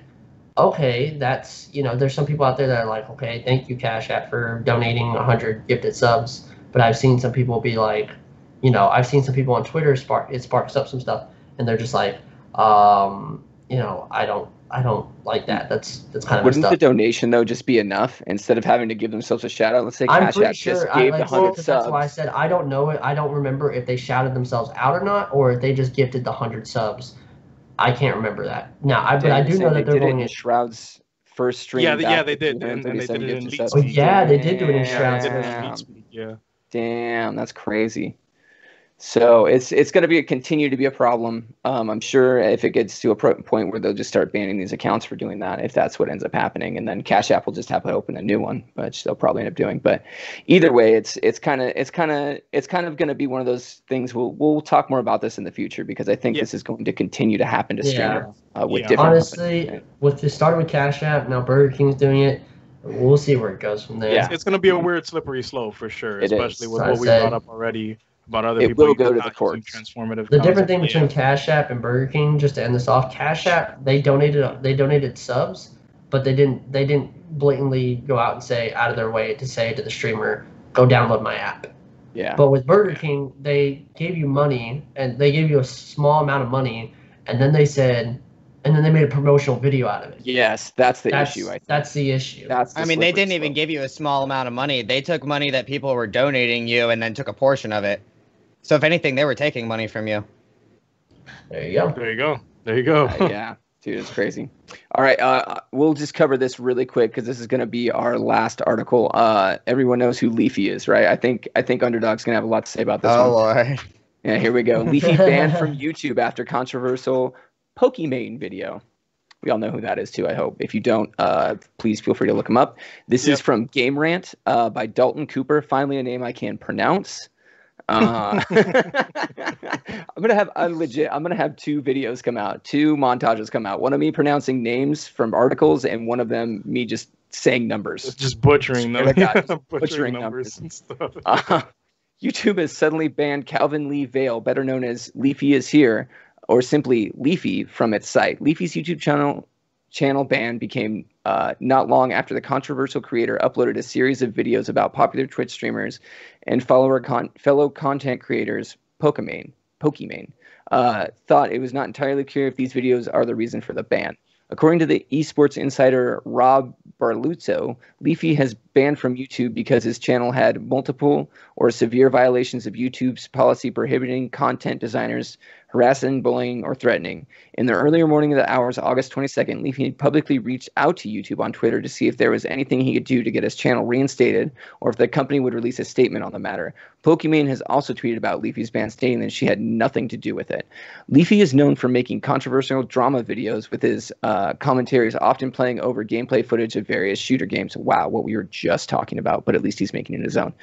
okay, that's, there's some people out there that are like, okay, thank you, Cash App, for donating 100 gifted subs. But I've seen some people be like, I've seen some people on Twitter, it sparks up some stuff. And they're just like, I I don't like that. That's kind of
Wouldn't the donation though just be enough instead of having to give themselves a shout out? Let's say Cash App just gave the 100 subs.
That's why I said I don't know it. I don't remember if they shouted themselves out or not, or if they just gifted the 100 subs. I can't remember that. But I do know that they're going in
Shroud's first stream.
Yeah, they did. And they did it in Lead
Oh yeah, they did do it in Shroud's.
Yeah.
Damn, that's crazy. So it's going to continue to be a problem. I'm sure if it gets to a point where they'll just start banning these accounts for doing that, if that's what ends up happening, and then Cash App will just have to open a new one, which they'll probably end up doing. But either way, it's kind of going to be one of those things. We'll talk more about this in the future because I think this is going to continue to happen to streamers with different.
Honestly, with it started with Cash App, now Burger King's doing it. We'll see where it goes from there.
Yeah, it's going to be a weird slippery slope for sure, especially with what we brought up already. About other
people will go to the courts.
Transformative.
The different thing between Cash App and Burger King, just to end this off, Cash App they donated subs, but they didn't blatantly go out and say out of their way to say to the streamer, go download my app.
Yeah.
But with Burger King, they gave you money and they gave you a small amount of money, and then they made a promotional video out of it.
Yes, that's the issue. I think.
That's the issue.
I mean, they didn't even give you a small amount of money. They took money that people were donating you and then took a portion of it. So if anything, they were taking money from you.
There you go.
There you go.
Yeah, dude, it's crazy. All right, we'll just cover this really quick because this is going to be our last article. Everyone knows who Leafy is, right? I think Underdog's going to have a lot to say about this one.
Oh, Lord.
Yeah, here we go. Leafy banned from YouTube after controversial Pokimane video. We all know who that is too, I hope. If you don't, please feel free to look him up. This is from Game Rant by Dalton Cooper. Finally, a name I can pronounce. I'm gonna have two videos come out, two montages come out. One of me pronouncing names from articles, and one of them me just saying numbers,
just butchering them,
butchering numbers and stuff. YouTube has suddenly banned Calvin Lee Vale, better known as Leafy is Here, or simply Leafy, from its site. Leafy's YouTube channel ban became not long after the controversial creator uploaded a series of videos about popular Twitch streamers and fellow content creators. Pokimane thought it was not entirely clear if these videos are the reason for the ban. According to the esports insider Rob Barluzzo, Leafy has banned from YouTube because his channel had multiple or severe violations of YouTube's policy prohibiting content designers harassing, bullying, or threatening. In the earlier morning of the hours, August 22nd, Leafy publicly reached out to YouTube on Twitter to see if there was anything he could do to get his channel reinstated or if the company would release a statement on the matter. Pokimane has also tweeted about Leafy's ban, stating that she had nothing to do with it. Leafy is known for making controversial drama videos, with his commentaries often playing over gameplay footage of various shooter games. Wow, what we were just talking about, but at least he's making it his own.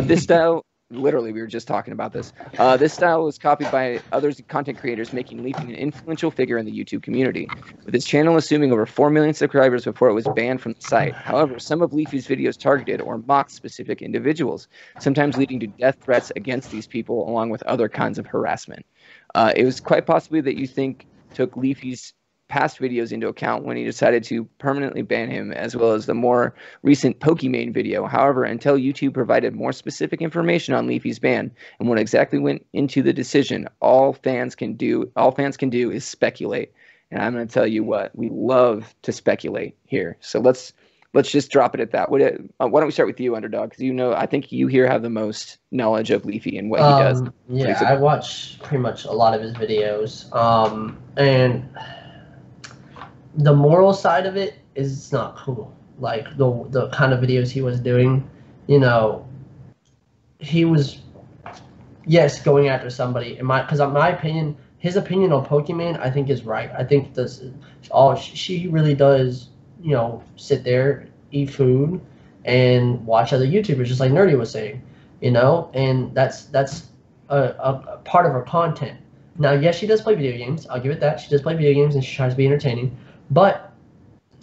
This style... Literally, we were just talking about this. This style was copied by other content creators, making Leafy an influential figure in the YouTube community, with his channel assuming over 4 million subscribers before it was banned from the site. However, some of Leafy's videos targeted or mocked specific individuals, sometimes leading to death threats against these people, along with other kinds of harassment. It was quite possibly that you think took Leafy's past videos into account when he decided to permanently ban him, as well as the more recent Pokimane video. However, until YouTube provided more specific information on Leafy's ban and what exactly went into the decision, all fans can do is speculate. And I'm going to tell you what, we love to speculate here. So let's just drop it at that. Why don't we start with you, Underdog? Because I think you here have the most knowledge of Leafy and what he does.
Yeah, I watch pretty much a lot of his videos, and the moral side of it is it's not cool. Like the kind of videos he was doing, he was, yes, going after somebody. Because in my opinion, his opinion on Pokimane, I think, is right. I think she really does, sit there, eat food, and watch other YouTubers, just like Nerdy was saying, and that's a part of her content. Now, yes, she does play video games. I'll give it that. She does play video games and she tries to be entertaining. But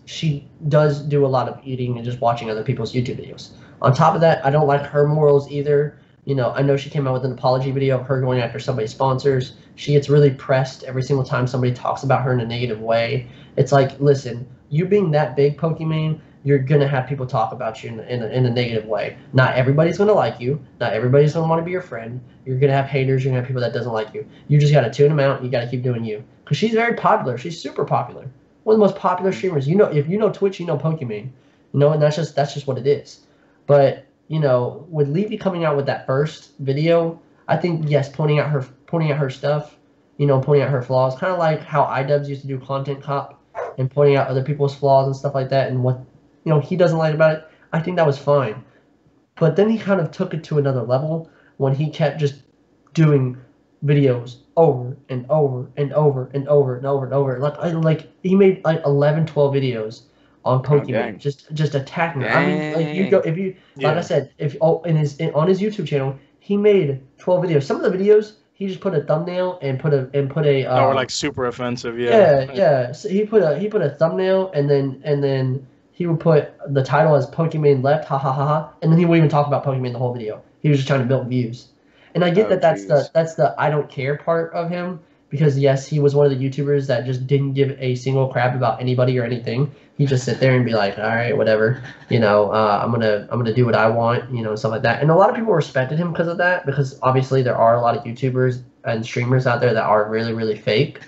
she does do a lot of eating and just watching other people's YouTube videos. On top of that, I don't like her morals either. I know she came out with an apology video of her going after somebody's sponsors. She gets really pressed every single time somebody talks about her in a negative way. It's like, listen, you being that big, Pokimane, you're going to have people talk about you in a negative way. Not everybody's going to like you. Not everybody's going to want to be your friend. You're going to have haters. You're going to have people that doesn't like you. You just got to tune them out and you got to keep doing you. Because she's very popular. She's super popular. one of the most popular streamers. You know, if you know Twitch, you know Pokimane. You know, and that's just what it is. But you know, with Levy coming out with that first video, I think yes, pointing out her stuff, you know, pointing out her flaws, kind of like how iDubbbz used to do content cop and pointing out other people's flaws and stuff like that, and what you know he doesn't like about it. I think that was fine. But then he kind of took it to another level when he kept just doing videos over and over and over and over and over and over. Like he made like 11, 12 videos on Pokimane, just attacking her. I mean, like you go if you like I said, if on his YouTube channel, he made 12 videos. Some of the videos he just put a thumbnail and put a
oh, or like super offensive,
So he put a thumbnail and then he would put the title as Pokimane left, ha ha ha ha, and then he wouldn't even talk about Pokimane the whole video. He was just trying to build views. And I get that's the I don't care part of him, because yes, he was one of the YouTubers that just didn't give a single crap about anybody or anything. He just sit there and be like, all right, whatever, you know, I'm gonna do what I want, you know, stuff like that. And a lot of people respected him because of that, because obviously there are a lot of YouTubers and streamers out there that are really, really fake,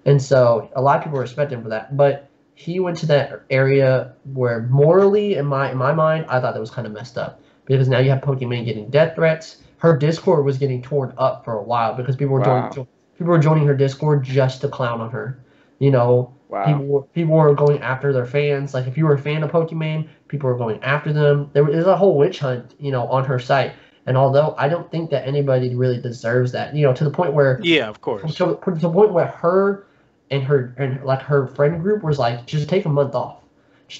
and so a lot of people respect him for that. But he went to that area where morally, in my mind, I thought that was kind of messed up, because now you have Pokimane getting death threats. Her Discord was getting torn up for a while because people were joining her Discord just to clown on her. You know, people were going after their fans. Like if you were a fan of Pokimane, people were going after them. There was a whole witch hunt, you know, on her site. And although I don't think that anybody really deserves that, you know, to the point where
of course,
to the point where her and her friend group was like, just take a month off,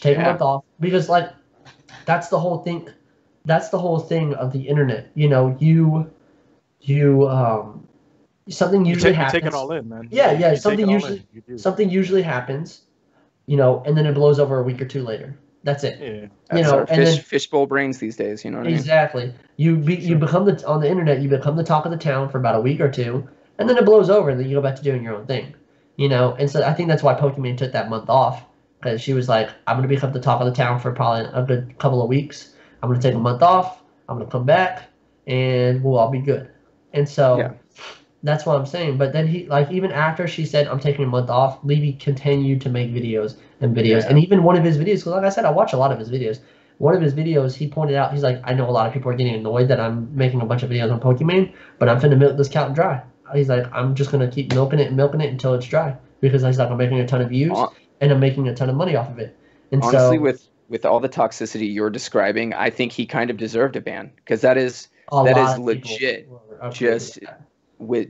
a month off, because like that's the whole thing. That's the whole thing of the internet. You know, something usually happens.
Take it all in, man.
Yeah. Something usually happens, you know, and then it blows over a week or two later. That's it.
Yeah. That's our fishbowl brains these days. You know what I mean?
Exactly. You become on the internet. You become the talk of the town for about a week or two, and then it blows over, and then you go back to doing your own thing. You know, and so I think that's why Pokimane took that month off, because she was like, I'm gonna become the talk of the town for probably a good couple of weeks. I'm going to take a month off. I'm going to come back, and we'll all be good. And so that's what I'm saying. But then even after she said, I'm taking a month off, Levy continued to make videos. Yeah. And even one of his videos, because like I said, I watch a lot of his videos. One of his videos, he pointed out, he's like, I know a lot of people are getting annoyed that I'm making a bunch of videos on Pokimane, but I'm finna milk this cow dry. He's like, I'm just going to keep milking it until it's dry. Because he's like, I'm making a ton of views, and I'm making a ton of money off of it. And
honestly, with all the toxicity you're describing, I think he kind of deserved a ban, because that is legit.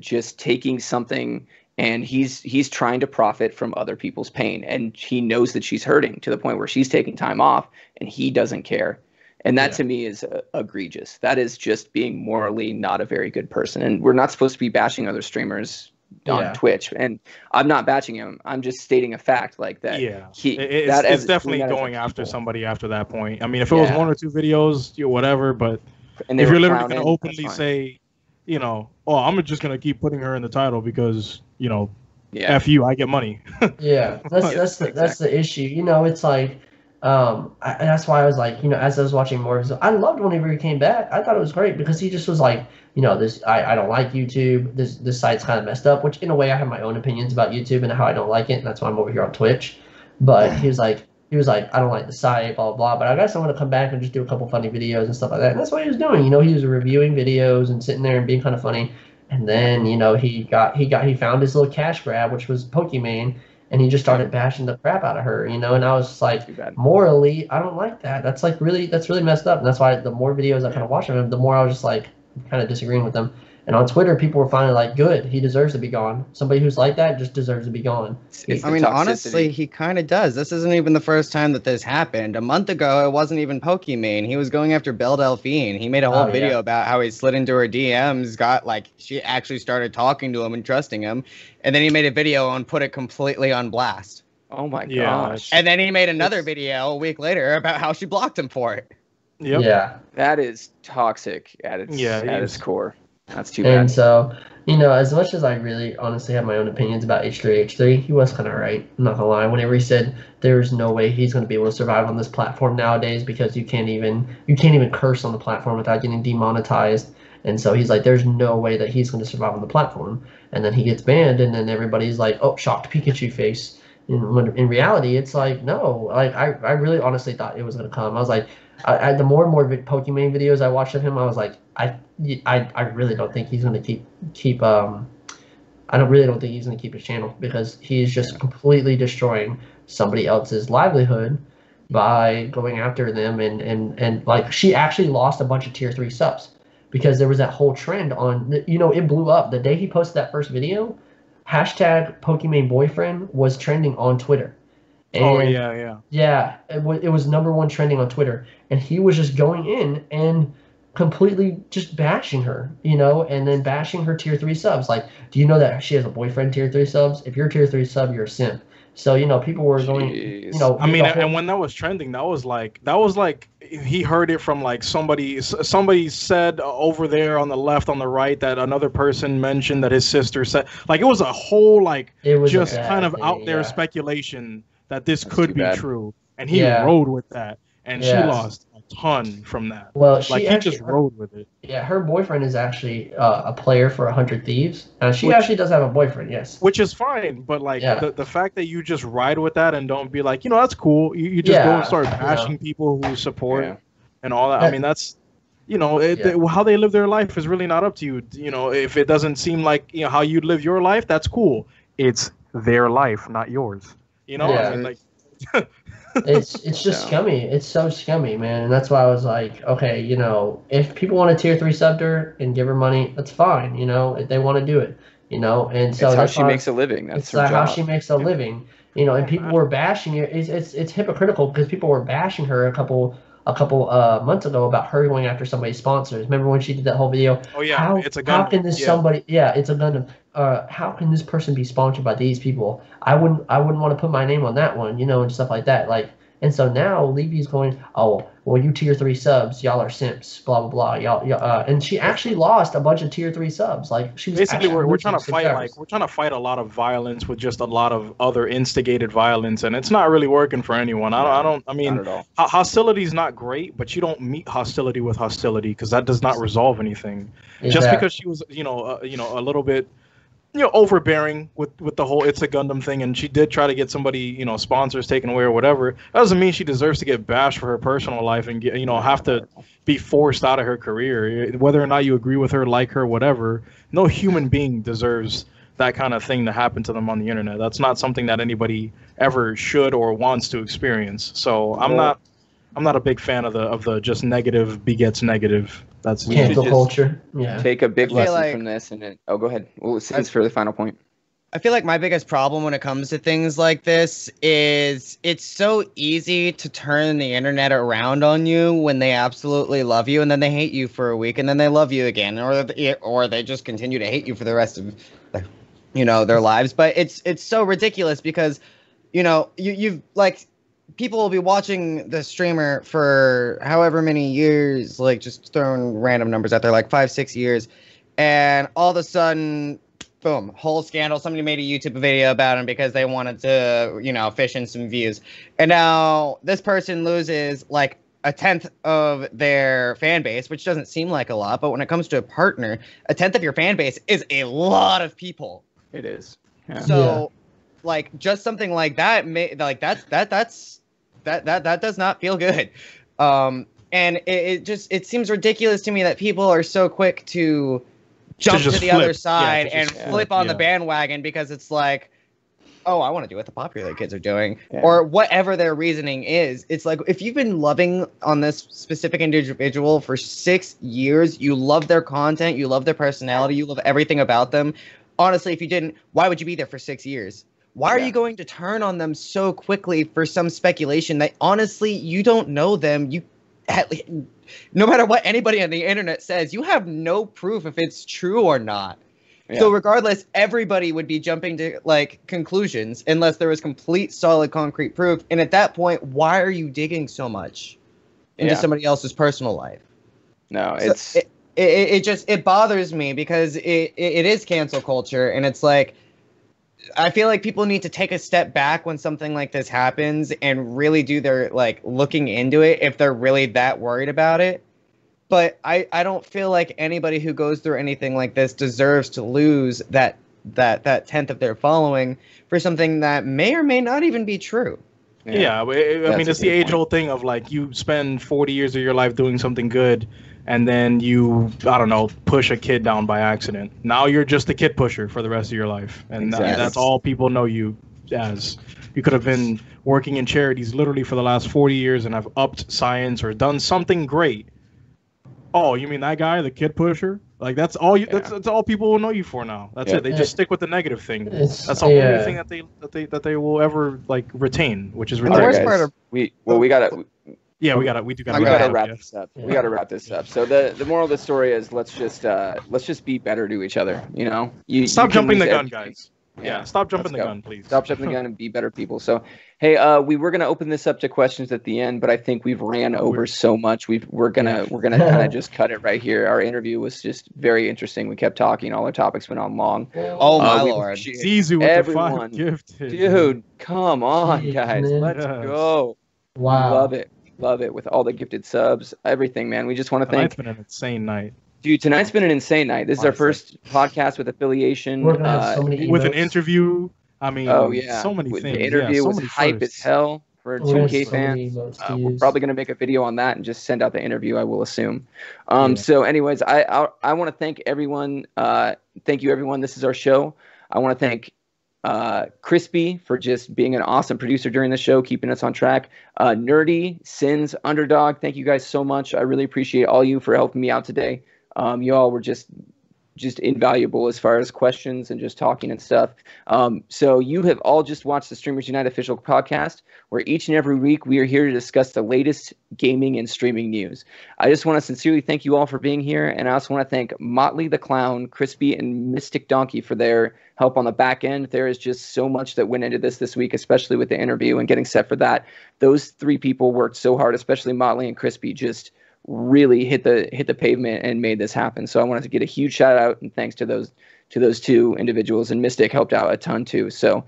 Just taking something, and he's trying to profit from other people's pain, and he knows that she's hurting to the point where she's taking time off, and he doesn't care. And that to me is egregious. That is just being morally not a very good person. And we're not supposed to be bashing other streamers on Twitch, and I'm not bashing him. I'm just stating a fact like that.
Yeah, it's definitely going after somebody after that point. I mean, if it was one or two videos, whatever. But if you're literally going to openly say, you know, oh, I'm just going to keep putting her in the title because, you know, F you, I get money.
That's the issue. You know, it's like, that's why I was like, you know, as I was watching more of his, I loved whenever he came back. I thought it was great because he just was like, you know, I don't like YouTube. This site's kind of messed up, which in a way I have my own opinions about YouTube and how I don't like it, and that's why I'm over here on Twitch. But he was like, I don't like the site, blah, blah, blah. But I guess I'm going to come back and just do a couple funny videos and stuff like that. And that's what he was doing. You know, he was reviewing videos and sitting there and being kind of funny. And then, you know, he found his little cash grab, which was Pokimane, and he just started bashing the crap out of her, you know. And I was just like, morally, I don't like that. That's really messed up. And that's why the more videos I kind of watch of him, the more I was just like kind of disagreeing with him. And on Twitter, people were finally like, good, he deserves to be gone. Somebody who's like that just deserves to be gone.
I mean, honestly, he kind of does. This isn't even the first time that this happened. A month ago, it wasn't even Pokimane. He was going after Belle Delphine. He made a whole video about how he slid into her DMs, she actually started talking to him and trusting him. And then he made a video and put it completely on blast.
Oh my gosh.
And then he made another video a week later about how she blocked him for it.
Yep.
Yeah.
That is toxic at its core. That's too bad.
And so, you know, as much as I really honestly have my own opinions about H3H3, he was kind of right. I'm not gonna lie. Whenever he said there's no way he's gonna be able to survive on this platform nowadays because you can't even curse on the platform without getting demonetized. And so he's like, there's no way that he's gonna survive on the platform. And then he gets banned, and then everybody's like, oh, shocked Pikachu face. In reality, it's like, no, like I really honestly thought it was gonna come. I was like, the more and more Pokemon videos I watched of him, I was like, I really don't think he's gonna keep I don't think he's gonna keep his channel, because he's just completely destroying somebody else's livelihood by going after them, and like, she actually lost a bunch of tier 3 subs because there was that whole trend on, it blew up the day he posted that first video. Hashtag Pokemon boyfriend was trending on Twitter. And yeah, it was #1 trending on Twitter, and he was just going in and completely just bashing her, and then bashing her tier 3 subs. Like, do you know that she has a boyfriend tier 3 subs? If you're tier 3 sub, you're a simp. So, people were going,
I mean, and when that was trending, that was like he heard it from like somebody said over there on the left, on the right, that another person mentioned that his sister said, like, it was a whole, like, just kind of out there speculation that this could be true. And he rode with that. And she lost a ton from that.
Well,
he just rode with it.
Yeah, her boyfriend is actually a player for 100 Thieves. She actually does have a boyfriend, yes.
Which is fine, but like the fact that you just ride with that and don't be like, that's cool. You just go and start bashing people who support and all that. I mean, that's, how they live their life is really not up to you. If it doesn't seem like how you live your life, that's cool. It's their life, not yours. I mean, like.
It's just scummy. It's so scummy, man. And that's why I was like, okay, if people want to tier 3 sub her and give her money, that's fine. If they want to do it, and so
that's how she makes a living. That's her job.
How she makes a living. And people were bashing her. It's hypocritical, because people were bashing her a couple months ago about her going after somebody's sponsors. Remember when she did that whole video?
Oh yeah, it's a Gundam.
How can this somebody? Yeah, it's a Gundam. How can this person be sponsored by these people? I wouldn't want to put my name on that one, and stuff like that. Like, and so now Levy's going, oh, well, you tier 3 subs, y'all are simps, blah blah blah, y'all. And she actually lost a bunch of tier 3 subs. Like, she was
basically we're trying to fight we're trying to fight a lot of violence with just a lot of other instigated violence, and it's not really working for anyone. I mean, hostility is not great, but you don't meet hostility with hostility, because that does not resolve anything. Exactly. Just because she was a little bit overbearing with the whole It's a Gundam thing, and she did try to get somebody, sponsors taken away or whatever, that doesn't mean she deserves to get bashed for her personal life and get, have to be forced out of her career. Whether or not you agree with her, like her, whatever, no human being deserves that kind of thing to happen to them on the internet. That's not something that anybody ever should or wants to experience. So I'm not a big fan of the just negative begets negative. That's
cancel culture. Yeah.
Take a big lesson from this, and then go ahead. Well, it's for the final point.
I feel like my biggest problem when it comes to things like this is it's so easy to turn the internet around on you when they absolutely love you, and then they hate you for a week, and then they love you again, or they just continue to hate you for the rest of their lives. But it's so ridiculous, because you've like, people will be watching the streamer for however many years, like, just throwing random numbers out there, like 5-6 years, and all of a sudden, boom, whole scandal. Somebody made a YouTube video about him because they wanted to, fish in some views. And now this person loses like 1/10 of their fan base, which doesn't seem like a lot, but when it comes to a partner, 1/10 of your fan base is a lot of people.
It is.
Yeah. So, like, just something like that, that does not feel good. And it seems ridiculous to me that people are so quick to jump to the other side and flip on the bandwagon, because it's like, oh, I want to do what the popular kids are doing, or whatever their reasoning is. It's like, if you've been loving on this specific individual for 6 years, you love their content, you love their personality, you love everything about them. Honestly, if you didn't, why would you be there for 6 years? Why are you going to turn on them so quickly for some speculation that, honestly, you don't know them? No matter what anybody on the internet says, you have no proof if it's true or not. Yeah. So regardless, everybody would be jumping to like conclusions unless there was complete, solid, concrete proof. And at that point, why are you digging so much into somebody else's personal life?
No,
it bothers me, because it is cancel culture, and it's like, I feel like people need to take a step back when something like this happens and really do their like looking into it if they're really that worried about it. But I don't feel like anybody who goes through anything like this deserves to lose that that tenth of their following for something that may or may not even be true.
Yeah, I mean, it's the age-old thing of like you spend 40 years of your life doing something good, and then you, I don't know, push a kid down by accident. Now you're just a kid pusher for the rest of your life, and that's all people know you as. You could have been working in charities literally for the last 40 years and have upped science or done something great. Oh, you mean that guy, the kid pusher? Like that's all you. That's all people will know you for now. That's it. They just stick with the negative thing. That's the only thing that they will ever like retain, which is ridiculous.
The worst part of we gotta.
Yeah, we gotta
wrap this up. We gotta wrap this up. So the moral of the story is let's just be better to each other. You know,
stop jumping the gun, guys. Yeah, stop jumping the gun, please.
Stop jumping the gun and be better people. So, hey, we were gonna open this up to questions at the end, but I think we've ran over so much. We're gonna kind of just cut it right here. Our interview was just very interesting. We kept talking. All our topics went on long.
Oh my lord!
Zizu with everyone, the gift,
dude. Come on, guys. Let's go.
Wow.
Love it with all the gifted subs, everything, man. We just want to thank.
Tonight's been an insane night.
Dude, tonight's been an insane night. This is our first podcast with affiliation.
We're gonna have so many
with an interview. I mean, so many things.
The interview was hype as hell for 2K fans. We're probably going to make a video on that and just send out the interview, I will assume. So anyways, I want to thank everyone. Thank you, everyone. This is our show. I want to thank Crispy for just being an awesome producer during the show, keeping us on track. Nerdy, Sins, Underdog, thank you guys so much. I really appreciate all you for helping me out today. You all were just invaluable as far as questions and just talking and stuff. So you have all just watched the Streamers Unite official podcast, where each and every week we are here to discuss the latest gaming and streaming news. I just want to sincerely thank you all for being here, and I also want to thank Motley the Clown, Crispy, and Mystic Donkey for their help on the back end. There is just so much that went into this week, especially with the interview and getting set for that. Those three people worked so hard, especially Motley and Crispy, just really hit the pavement and made this happen. So I wanted to get a huge shout out and thanks to those two individuals, and Mystic helped out a ton too. So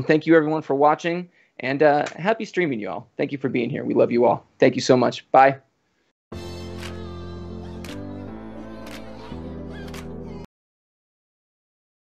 thank you everyone for watching, and happy streaming, you all. Thank you for being here. We love you all. Thank you so much. Bye.